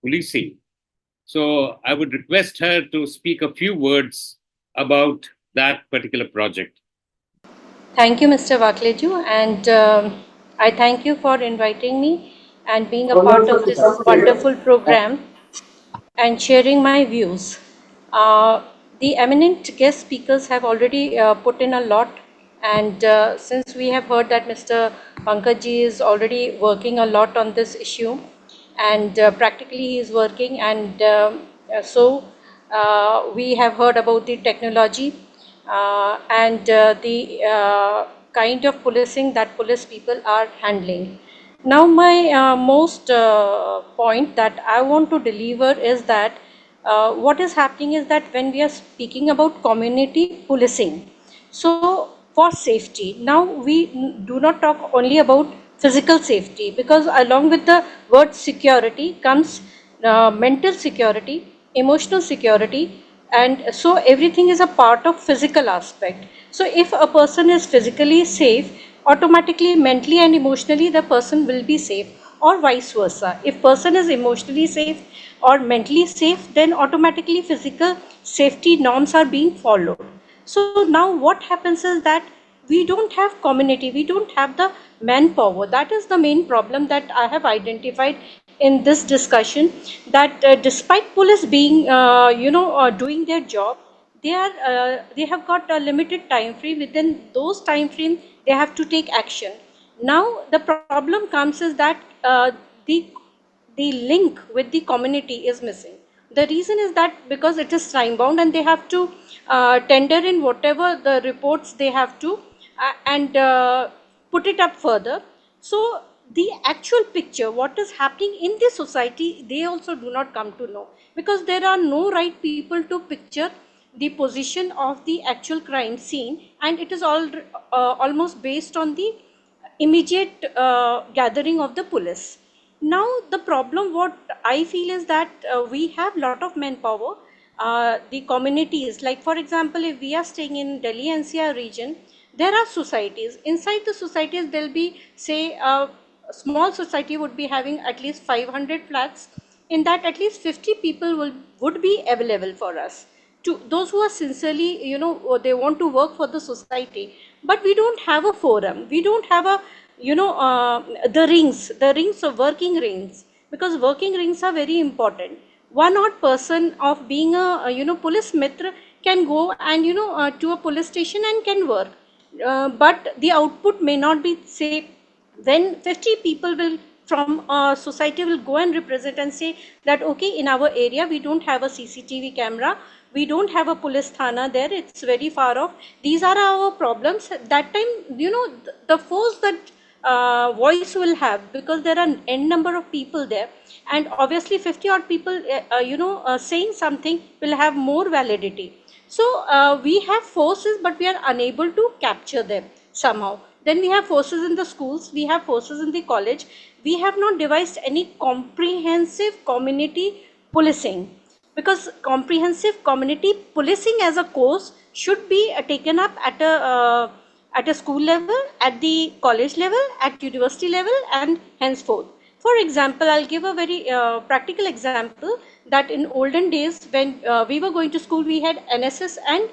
policing. So I would request her to speak a few words about that particular project. Thank you, Mr. Vakleju, and I thank you for inviting me and being a part of this wonderful program and sharing my views. The eminent guest speakers have already put in a lot, and since we have heard that Mr. Pankaj ji is already working a lot on this issue, and practically he is working, and so we have heard about the technology and the kind of policing that police people are handling. Now my most point that I want to deliver is that what is happening is that when we are speaking about community policing, so for safety, now we do not talk only about physical safety, because along with the word security comes mental security, emotional security, and so everything is a part of physical aspect. So if a person is physically safe, automatically mentally and emotionally the person will be safe, or vice versa. If person is emotionally safe or mentally safe, then automatically physical safety norms are being followed. So now what happens is that we don't have community, we don't have the manpower. That is the main problem that I have identified in this discussion, that despite police being doing their job, they have got a limited time frame. Within those time frame they have to take action. Now the problem comes is that the link with the community is missing. The reason is that because it is time bound and they have to tender in whatever the reports they have to and put it up further. So the actual picture, what is happening in the society, they also do not come to know, because there are no right people to picture the position of the actual crime scene, and it is all almost based on the immediate gathering of the police. Now the problem what I feel is that we have lot of manpower. The communities, like for example, if we are staying in Delhi NCR region, there are societies. Inside the societies there will be, say, a small society would be having at least 500 flats. In that, at least 50 people would be available for us, to those who are sincerely, they want to work for the society. But we don't have a forum, we don't have a the rings of working rings, because working rings are very important. One odd person of being a police mitra can go and to a police station and can work, but the output may not be, say, when 50 people will from a society will go and represent and say that okay, in our area we don't have a CCTV camera, we don't have a police thana there, it's very far off, these are our problems. That time, the force that voice will have, because there are n number of people there, and obviously 50 odd people saying something will have more validity. So we have forces, but we are unable to capture them somehow. Then we have forces in the schools, we have forces in the college. We have not devised any comprehensive community policing, because comprehensive community policing as a course should be taken up at a at a school level, at the college level, at university level, and henceforth. For example, I'll give a very practical example that in olden days when we were going to school, we had NSS and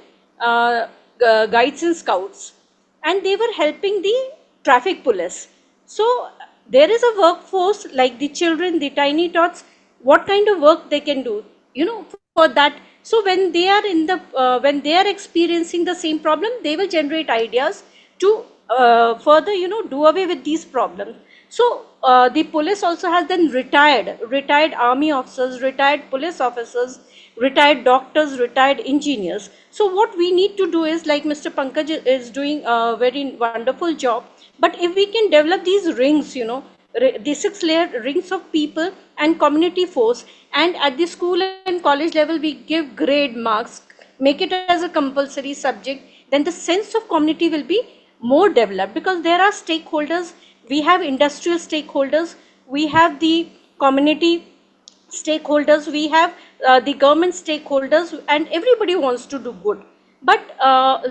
guides and scouts, and they were helping the traffic police. So there is a workforce like the children, the tiny tots, what kind of work they can do, for that. So when they are when they are experiencing the same problem, they will generate ideas to further, do away with these problems. So the police also has then retired army officers, retired police officers, retired doctors, retired engineers. So what we need to do is, like Mr. Pankaj is doing a very wonderful job, but if we can develop these rings, the 6-layer rings of people and community force, and at the school and college level we give grade marks, make it as a compulsory subject, then the sense of community will be more developed, because there are stakeholders. We have industrial stakeholders, we have the community stakeholders, we have the government stakeholders, and everybody wants to do good. But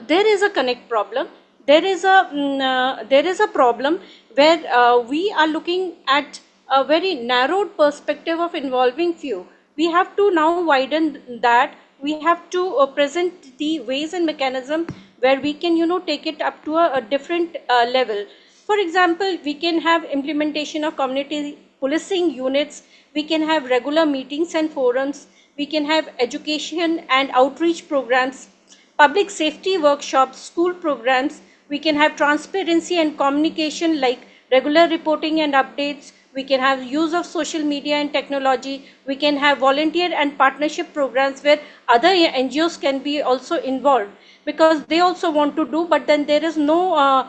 there is a connect problem. There is a problem where we are looking at a very narrowed perspective of involving few. We have to now widen that. We have to present the ways and mechanism where we can, take it up to a different level. For example, we can have implementation of community policing units. We can have regular meetings and forums. We can have education and outreach programs, public safety workshops, school programs. We can have transparency and communication like regular reporting and updates. We can have use of social media and technology. We can have volunteer and partnership programs where other NGOs can be also involved, because they also want to do, but then there is no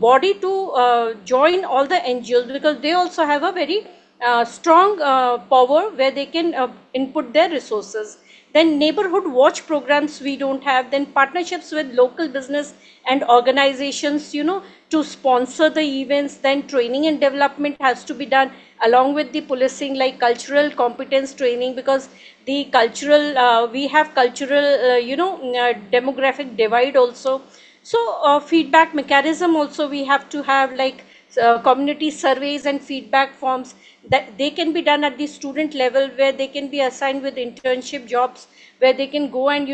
body to join all the NGOs, because they also have a very strong power where they can input their resources. Then neighborhood watch programs we don't have. Then partnerships with local business and organizations, to sponsor the events. Then training and development has to be done along with the policing, like cultural competence training, because the cultural we have cultural demographic divide also. So feedback mechanism also we have to have, like community surveys and feedback forms, that they can be done at the student level, where they can be assigned with internship jobs, where they can go and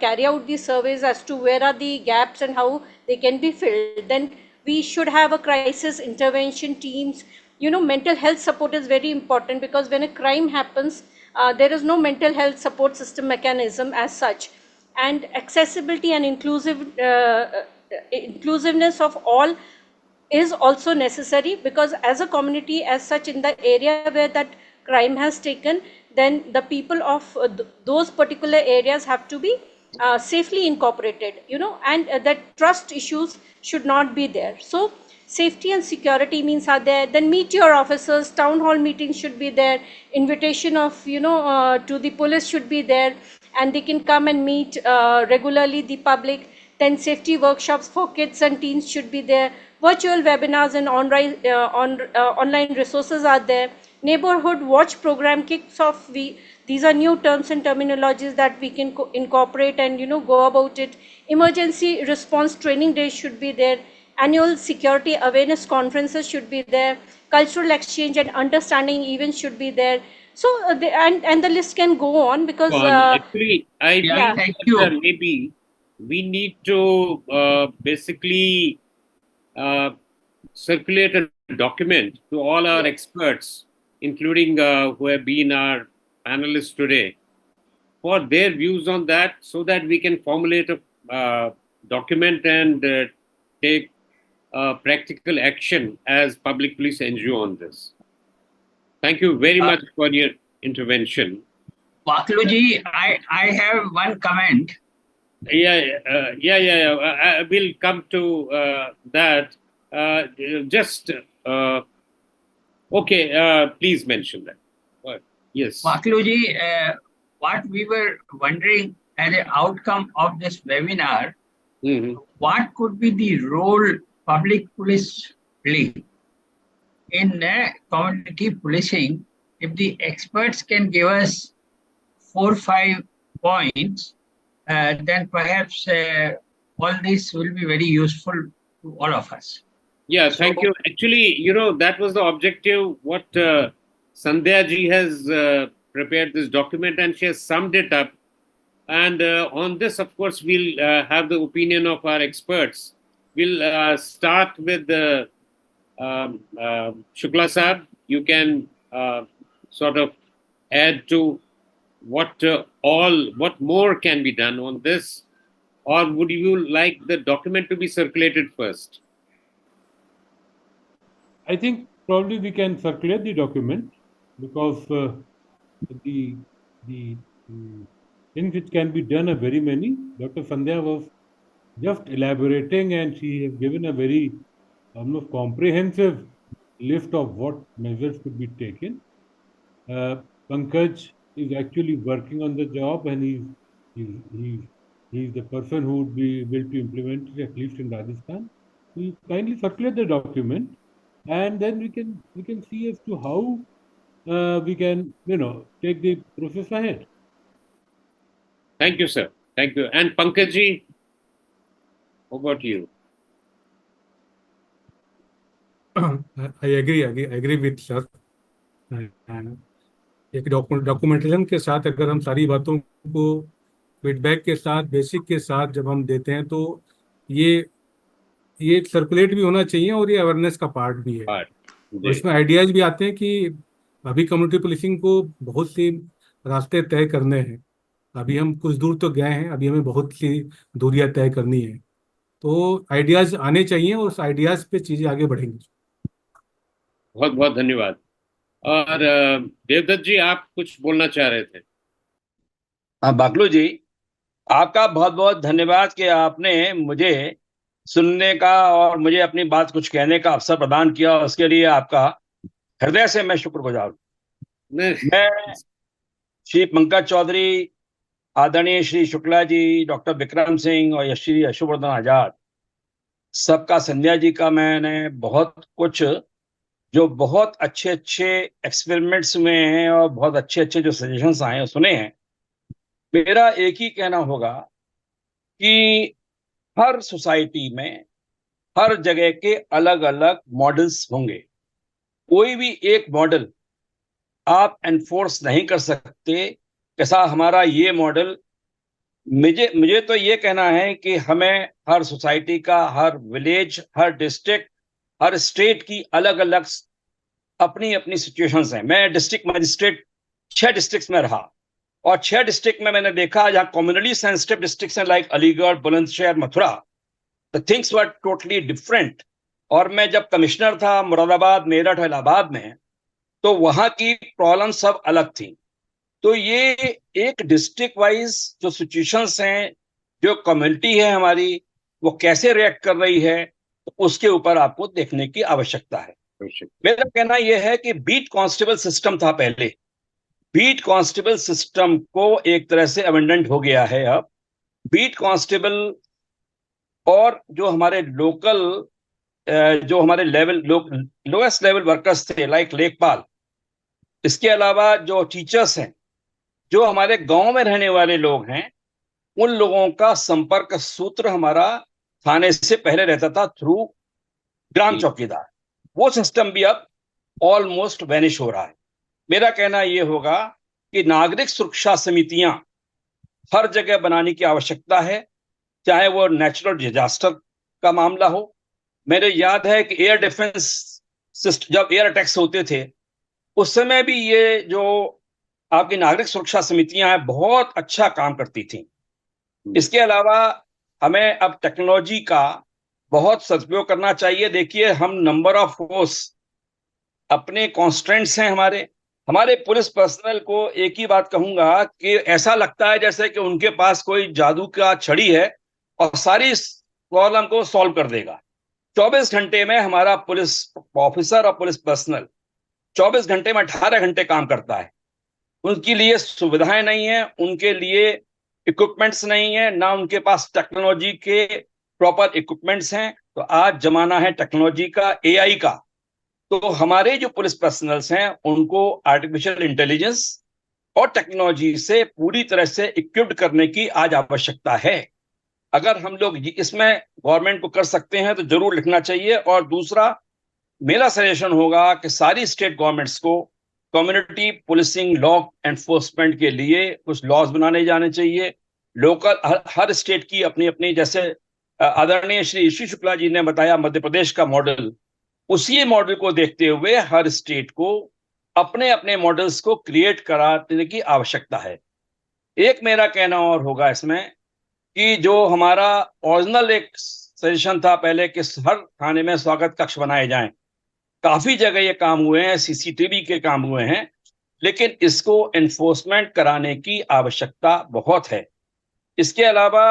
carry out these surveys as to where are the gaps and how they can be filled. Then we should have a crisis intervention teams. Mental health support is very important, because when a crime happens, there is no mental health support system mechanism as such. And accessibility and inclusiveness of all is also necessary, because as a community as such, in the area where that crime has taken, then the people of those particular areas have to be safely incorporated, and that trust issues should not be there. So safety and security means are there. Then meet your officers, town hall meetings should be there, invitation of to the police should be there, and they can come and meet regularly the public. Then safety workshops for kids and teens should be there. Virtual webinars and online resources are there. Neighborhood watch program kicks off. These are new terms and terminologies that we can incorporate and go about it. Emergency response training days should be there. Annual security awareness conferences should be there. Cultural exchange and understanding events should be there. So and the list can go on, because actually, I think thank you. maybe we need to basically circulate a document to all our experts, including who have been our panelists today, for their views on that, so that we can formulate a document and take practical action as public police NGO on this. Thank you very much for your intervention. Vakluji, I have one comment. Yeah. I will come to that. Okay, please mention that. Yes. Vakluji, what we were wondering as an outcome of this webinar, what could be the role public police play in community policing? If the experts can give us 4 or 5 points, then perhaps all this will be very useful to all of us. Yeah, thank you. Actually, that was the objective, what Sandhya ji has prepared this document, and she has summed it up. And on this, of course, we'll have the opinion of our experts. We'll start with Shukla Sahab. You can sort of add to what more can be done on this, or would you like the document to be circulated first? I think probably we can circulate the document, because the things which can be done are very many. Dr. Sandhya was just elaborating, and she has given a very almost comprehensive list of what measures could be taken. Pankaj is actually working on the job, and he's the person who would be able to implement it, at least in Rajasthan. We kindly circulate the document, and then we can see as to how we can take the process ahead. Thank you, sir. Thank you. And Pankaj ji, how about you? I agree with sir. एक documentation के साथ अगर हम सारी बातों को feedback के साथ, बेसिक के साथ जब हम देते हैं, तो ये सर्कुलेट भी होना चाहिए, और ये अवेयरनेस का पार्ट भी है। तो इसमें आइडियाज भी आते हैं कि अभी कम्युनिटी पुलिसिंग को बहुत सी रास्ते तय करने हैं। अभी हम कुछ दूर तो गए हैं, अभी हमें बहुत सी दूरियां तय करनी है। तो आइडियाज आने चाहिए, और उस आइडियाज पे चीजें आगे बढ़ेंगी। बहुत बहुत धन्यवाद। और देवदत्त जी, आप कुछ बोलना चाह रहे थे? हाँ बाकलू जी, आपका बहुत बहुत धन्यवाद कि आपने मुझे सुनने का और मुझे अपनी बात कुछ कहने का अवसर प्रदान किया। उसके लिए आपका हृदय से मैं शुक्रगुजार हूँ। मैं श्री पंकज चौधरी, आदरणीय श्री शुक्ला जी, डॉक्टर विक्रम सिंह और श्री यशोवर्धन आजाद, सबका संध्या जी का मैंने बहुत कुछ, जो बहुत अच्छे एक्सपेरिमेंट्स हुए हैं और बहुत अच्छे जो सजेशंस आए हैं सुने हैं। मेरा एक ही कहना होगा कि हर सोसाइटी में हर जगह के अलग अलग मॉडल्स होंगे। कोई भी एक मॉडल आप एनफोर्स नहीं कर सकते कैसा हमारा ये मॉडल। मुझे तो ये कहना है कि हमें हर सोसाइटी का, हर विलेज, हर डिस्ट्रिक्ट, हर स्टेट की अलग अलग अपनी अपनी सिचुएशंस हैं। मैं डिस्ट्रिक्ट मजिस्ट्रेट 6 डिस्ट्रिक्ट्स में रहा, और 6 डिस्ट्रिक्ट में मैंने देखा जहाँ कम्युनली सेंसिटिव डिस्ट्रिक्ट्स हैं, like Aligarh, Bulandshahr, Mathura, the things were totally different. और मैं जब कमिश्नर था मुरादाबाद, मेरठ, इलाहाबाद में, तो वहाँ की प्रॉब्लम सब अलग थी। तो ये एक डिस्ट्रिक्ट वाइज जो सिचुएशंस हैं, जो कम्युनिटी है हमारी, वो कैसे रिएक्ट कर रही है, तो उसके ऊपर आपको देखने की आवश्यकता है। मेरा कहना यह है कि बीट कांस्टेबल सिस्टम था पहले, बीट कांस्टेबल सिस्टम को एक तरह से अबेंडन हो गया है। अब बीट कांस्टेबल और जो हमारे लोकल, जो हमारे लोएस्ट लेवल वर्कर्स थे, लाइक लेखपाल, इसके अलावा जो टीचर्स हैं, जो हमारे गांव में रहने वाले लोग हैं, उन लोगों का संपर्क सूत्र हमारा थाने से पहले रहता था थ्रू ग्राम चौकीदार। वो सिस्टम भी अब ऑलमोस्ट वैनिश हो रहा है। मेरा कहना यह होगा कि नागरिक सुरक्षा समितियां हर जगह बनाने की आवश्यकता है, चाहे वो नेचुरल डिजास्टर का मामला हो। मेरे याद है कि एयर डिफेंस सिस्टम, जब एयर अटैक्स होते थे, उस समय भी ये जो आपकी नागरिक सुरक्षा समितियां हैं, बहुत अच्छा काम करती थी। इसके अलावा हमें अब टेक्नोलॉजी का बहुत सदुपयोग करना चाहिए। देखिए, हम नंबर ऑफ फोर्स, अपने कॉन्स्ट्रेंट्स हैं हमारे पुलिस पर्सनल को एक ही बात कहूंगा कि ऐसा लगता है जैसे कि उनके पास कोई जादू का छड़ी है और सारी प्रॉब्लम को सॉल्व कर देगा। 24 घंटे में हमारा पुलिस ऑफिसर और पुलिस पर्सनल 24 घंटे में 18 घंटे काम करता है। उनके लिए सुविधाएं नहीं है, उनके लिए इक्विपमेंट्स नहीं है, ना उनके पास टेक्नोलॉजी के प्रॉपर इक्विपमेंट्स हैं। तो आज जमाना है टेक्नोलॉजी का, एआई का। तो हमारे जो पुलिस पर्सनल्स हैं, उनको आर्टिफिशियल इंटेलिजेंस और टेक्नोलॉजी से पूरी तरह से इक्विप्ड करने की आज आवश्यकता है। अगर हम लोग इसमें गवर्नमेंट को कर सकते हैं तो जरूर लिखना चाहिए। और दूसरा मेरा सजेशन होगा कि सारी स्टेट गवर्नमेंट्स को कम्युनिटी पुलिसिंग लॉ एनफोर्समेंट के लिए कुछ लॉज बनाने जाने चाहिए। लोकल हर स्टेट की अपनी अपनी, जैसे आदरणीय श्री ऋषि शुक्ला जी ने बताया मध्य प्रदेश का मॉडल, उसी मॉडल को देखते हुए हर स्टेट को अपने अपने मॉडल्स को क्रिएट कराने की आवश्यकता है। एक मेरा कहना और होगा इसमें कि जो हमारा ओरिजिनल एक सजेशन था पहले कि हर थाने में स्वागत कक्ष बनाए जाएं, काफी जगह ये काम हुए हैं, सीसीटीवी के काम हुए हैं, लेकिन इसको एनफोर्समेंट कराने की आवश्यकता बहुत है। इसके अलावा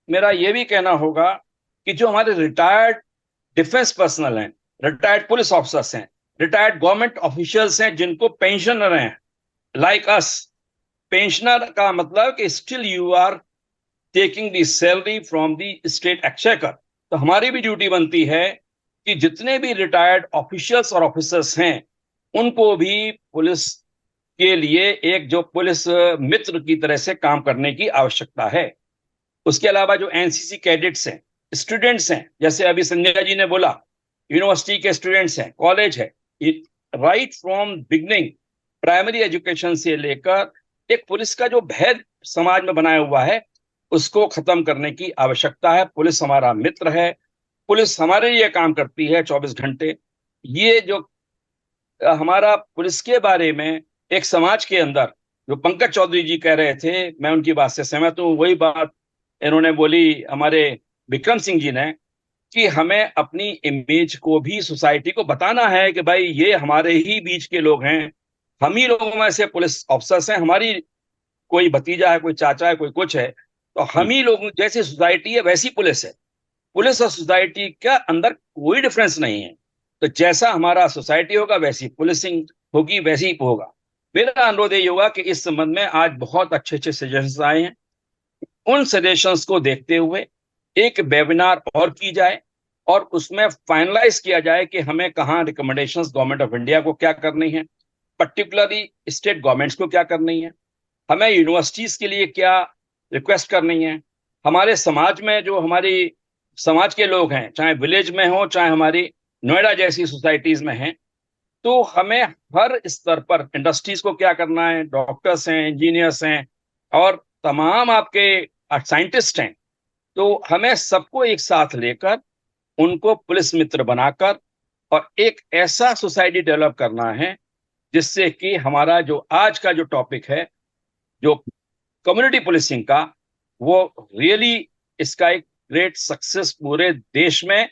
मेरा ये भी कहना होगा कि जो हमारे रिटायर्ड डिफेंस पर्सनल हैं, रिटायर्ड पुलिस ऑफिसर्स हैं, रिटायर्ड गवर्नमेंट ऑफिशियल्स हैं, जिनको पेंशनर हैं लाइक अस, पेंशनर का मतलब कि still you are taking the salary from the state exchequer, तो हमारी भी ड्यूटी बनती है कि जितने भी रिटायर्ड ऑफिशियल्स और ऑफिसर्स हैं उनको भी पुलिस के लिए एक जो पुलिस मित्र की तरह से काम करने की आवश्यकता है। उसके अलावा जो एनसीसी कैडेट्स हैं, स्टूडेंट्स हैं, जैसे अभी संजय जी ने बोला यूनिवर्सिटी के स्टूडेंट्स हैं, कॉलेज है, right from beginning primary education से लेकर एक पुलिस का जो भेद समाज में बनाया हुआ है उसको खत्म करने की आवश्यकता है। पुलिस हमारा मित्र है, पुलिस हमारे लिए काम करती है 24 घंटे। ये जो हमारा पुलिस के बारे में एक समाज के अंदर जो पंकज चौधरी जी कह रहे थे, मैं उनकी बात से सहमत हूँ। वही बात इन्होंने बोली हमारे विक्रम सिंह जी ने कि हमें अपनी इमेज को भी सोसाइटी को बताना है कि भाई ये हमारे ही बीच के लोग हैं, हम ही लोगों में से पुलिस ऑफिसर्स हैं, हमारी कोई भतीजा है, कोई चाचा है, कोई कुछ है, तो हम ही लोग जैसी सोसाइटी है वैसी पुलिस है। पुलिस और सोसाइटी का अंदर कोई डिफरेंस नहीं है। तो जैसा हमारा सोसाइटी होगा वैसी पुलिसिंग होगी, वैसी ही होगा। मेरा अनुरोध यही होगा कि इस संबंध में आज बहुत अच्छे अच्छे सजेशंस आए हैं, उन सजेशंस को देखते हुए एक वेबिनार और की जाए और उसमें फाइनलाइज किया जाए कि हमें कहाँ रिकमेंडेशंस गवर्नमेंट ऑफ इंडिया को क्या करनी है, पर्टिकुलरली स्टेट गवर्नमेंट्स को क्या करनी है, हमें यूनिवर्सिटीज के लिए क्या रिक्वेस्ट करनी है, हमारे समाज में जो हमारी समाज के लोग हैं, चाहे विलेज में हो चाहे हमारी नोएडा जैसी सोसाइटीज में हैं, तो हमें हर स्तर पर इंडस्ट्रीज को क्या करना है, डॉक्टर्स हैं, इंजीनियर्स हैं और तमाम आपके साइंटिस्ट हैं, तो हमें सबको एक साथ लेकर उनको पुलिस मित्र बनाकर और एक ऐसा सोसाइटी डेवलप करना है जिससे कि हमारा जो आज का जो टॉपिक है जो कम्युनिटी पुलिसिंग का, वो रियली इसका एक ग्रेट सक्सेस पूरे देश में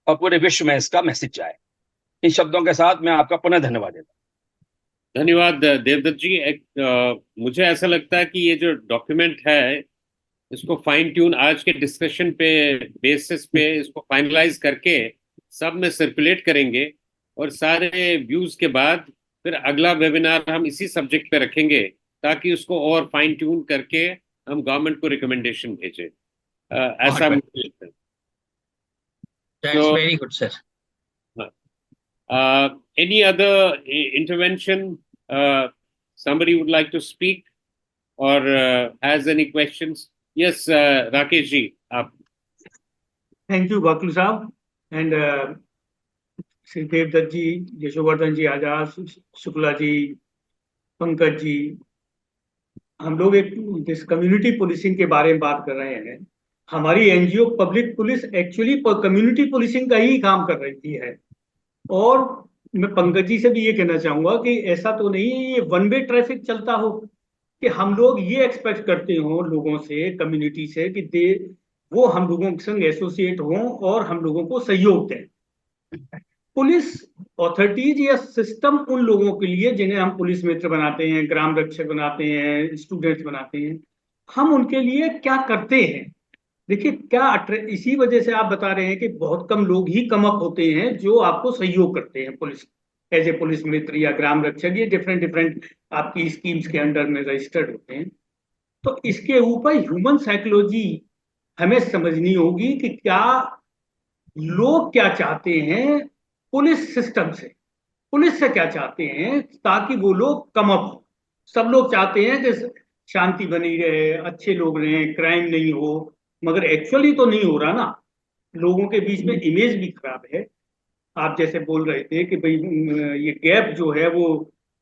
और पूरे विश्व में इसका मैसेज जाए। इन शब्दों के साथ मैं आपका पुनः धन्यवाद देता हूँ। धन्यवाद देवदत्त जी। मुझे ऐसा लगता है कि ये जो डॉक्यूमेंट है इसको फाइन ट्यून आज के डिस्कशन पे बेसिस पे इसको फाइनलाइज करके सब में सर्कुलेट करेंगे और सारे व्यूज के बाद फिर अगला वेबिनार हम इसी सब्जेक्ट पे रखेंगे ताकि उसको और फाइन ट्यून करके हम गवर्नमेंट को रिकमेंडेशन भेजें। ऐसा मुझे लगता है। That's very good, sir. Any other intervention? Somebody would like to speak or has any questions? Yes, Rakesh ji. Thank you, Baklu Saab and Shri Devdutt ji, Yashovardhan जी, आजाद, शुक्ला जी, पंकज जी। हम लोग एक कम्युनिटी पुलिसिंग के बारे में बात कर रहे हैं। हमारी NGO public police actually community policing का ही काम कर रही है। और मैं पंकज जी से भी ये कहना चाहूंगा कि ऐसा तो नहीं ये वन वे ट्रैफिक चलता हो कि हम लोग ये एक्सपेक्ट करते हो लोगों से, कम्युनिटी से कि वो हम लोगों के संग एसोसिएट हों और हम लोगों को सहयोग दें। पुलिस अथॉरिटीज या सिस्टम उन लोगों के लिए जिन्हें हम पुलिस मित्र बनाते हैं, ग्राम रक्षक बनाते हैं, स्टूडेंट्स बनाते हैं, हम उनके लिए क्या करते हैं। देखिए क्या इसी वजह से आप बता रहे हैं कि बहुत कम लोग ही कम अप होते हैं जो आपको सहयोग करते हैं पुलिस एज ए पुलिस मित्र या ग्राम रक्षक, ये डिफरेंट आपकी स्कीम्स के अंडर में रजिस्टर्ड होते हैं। तो इसके ऊपर ह्यूमन साइकोलॉजी हमें समझनी होगी कि क्या लोग क्या चाहते हैं पुलिस सिस्टम से, पुलिस से क्या चाहते हैं ताकि वो लोग कम अप हो। सब लोग चाहते हैं कि शांति बनी रहे, अच्छे लोग रहें, क्राइम नहीं हो, मगर एक्चुअली तो नहीं हो रहा ना, लोगों के बीच में इमेज भी खराब है। आप जैसे बोल रहे थे कि भाई ये गैप जो है वो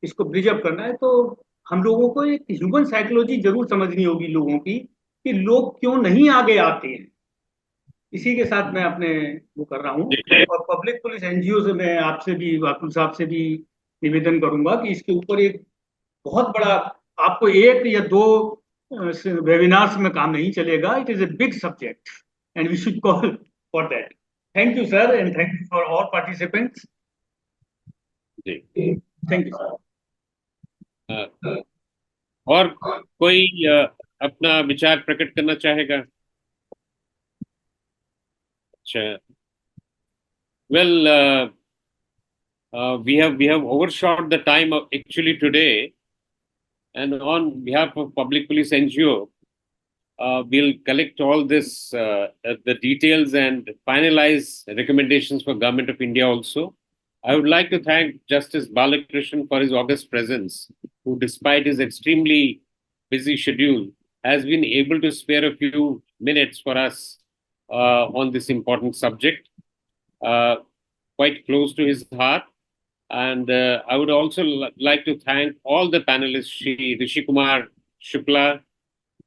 इसको ब्रिज अप करना है, तो हम लोगों को एक ह्यूमन साइकोलॉजी जरूर समझनी होगी लोगों की, कि लोग क्यों नहीं आगे आते हैं। इसी के साथ मैं अपने वो कर रहा हूँ, और पब्लिक पुलिस एनजीओ से मैं आपसे भी, वाकुल साहब से भी निवेदन करूंगा कि इसके ऊपर एक बहुत बड़ा, आपको एक या दो वेबिनार्स में काम नहीं चलेगा। It is a big subject and we should call for that. Thank you sir, and thank you for all participants. Thank you sir. और कोई अपना विचार प्रकट करना चाहेगा? अच्छा, well, we have overshot the time of actually today, and on behalf of Public Police NGO, we'll collect all this, the details, and finalize recommendations for Government of India also. I would like to thank Justice Balakrishnan for his august presence, who, despite his extremely busy schedule, has been able to spare a few minutes for us on this important subject, quite close to his heart. And I would also like to thank all the panelists, Shri Rishi Kumar Shukla,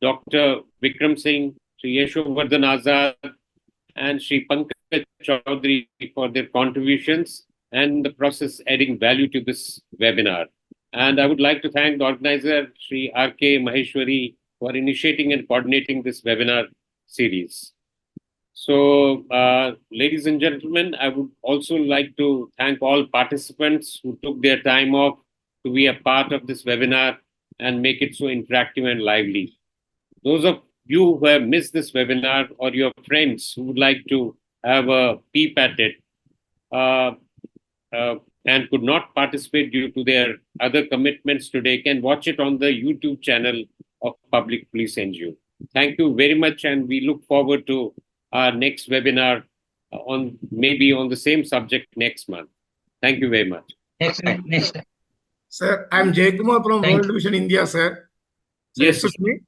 Dr. Vikram Singh, Shri Yeshwardhan Azad, and Shri Pankaj Chaudhary for their contributions and the process adding value to this webinar. And I would like to thank the organizer, Shri R.K. Maheshwari, for initiating and coordinating this webinar series. So, ladies and gentlemen, I would also like to thank all participants who took their time off to be a part of this webinar and make it so interactive and lively. Those of you who have missed this webinar, or your friends who would like to have a peep at it and could not participate due to their other commitments today, can watch it on the YouTube channel of Public Police NGO. Thank you very much, and we look forward to our next webinar on maybe on the same subject next month. Thank you very much. Next time. Sir, I'm Jay Kumar from World Vision India, sir. Yes. Excuse me.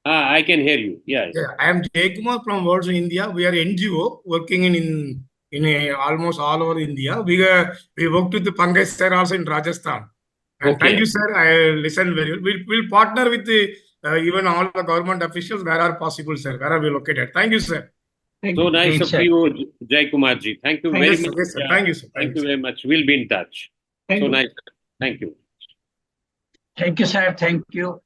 I can hear you. Yeah. I am Jay Kumar from World Vision India. We are NGO working in almost all over India. We worked with the Pankaj sir also in Rajasthan. And Okay. thank you, sir. I listened very well. We'll partner with even all the government officials where are possible, sir, where are we located. Thank you, sir. So nice of you, Jai Kumar ji. Thank you very much. Yes, sir. Thank you, sir. Thank you very much. We'll be in touch. So nice. Thank you. Thank you, sir. Thank you.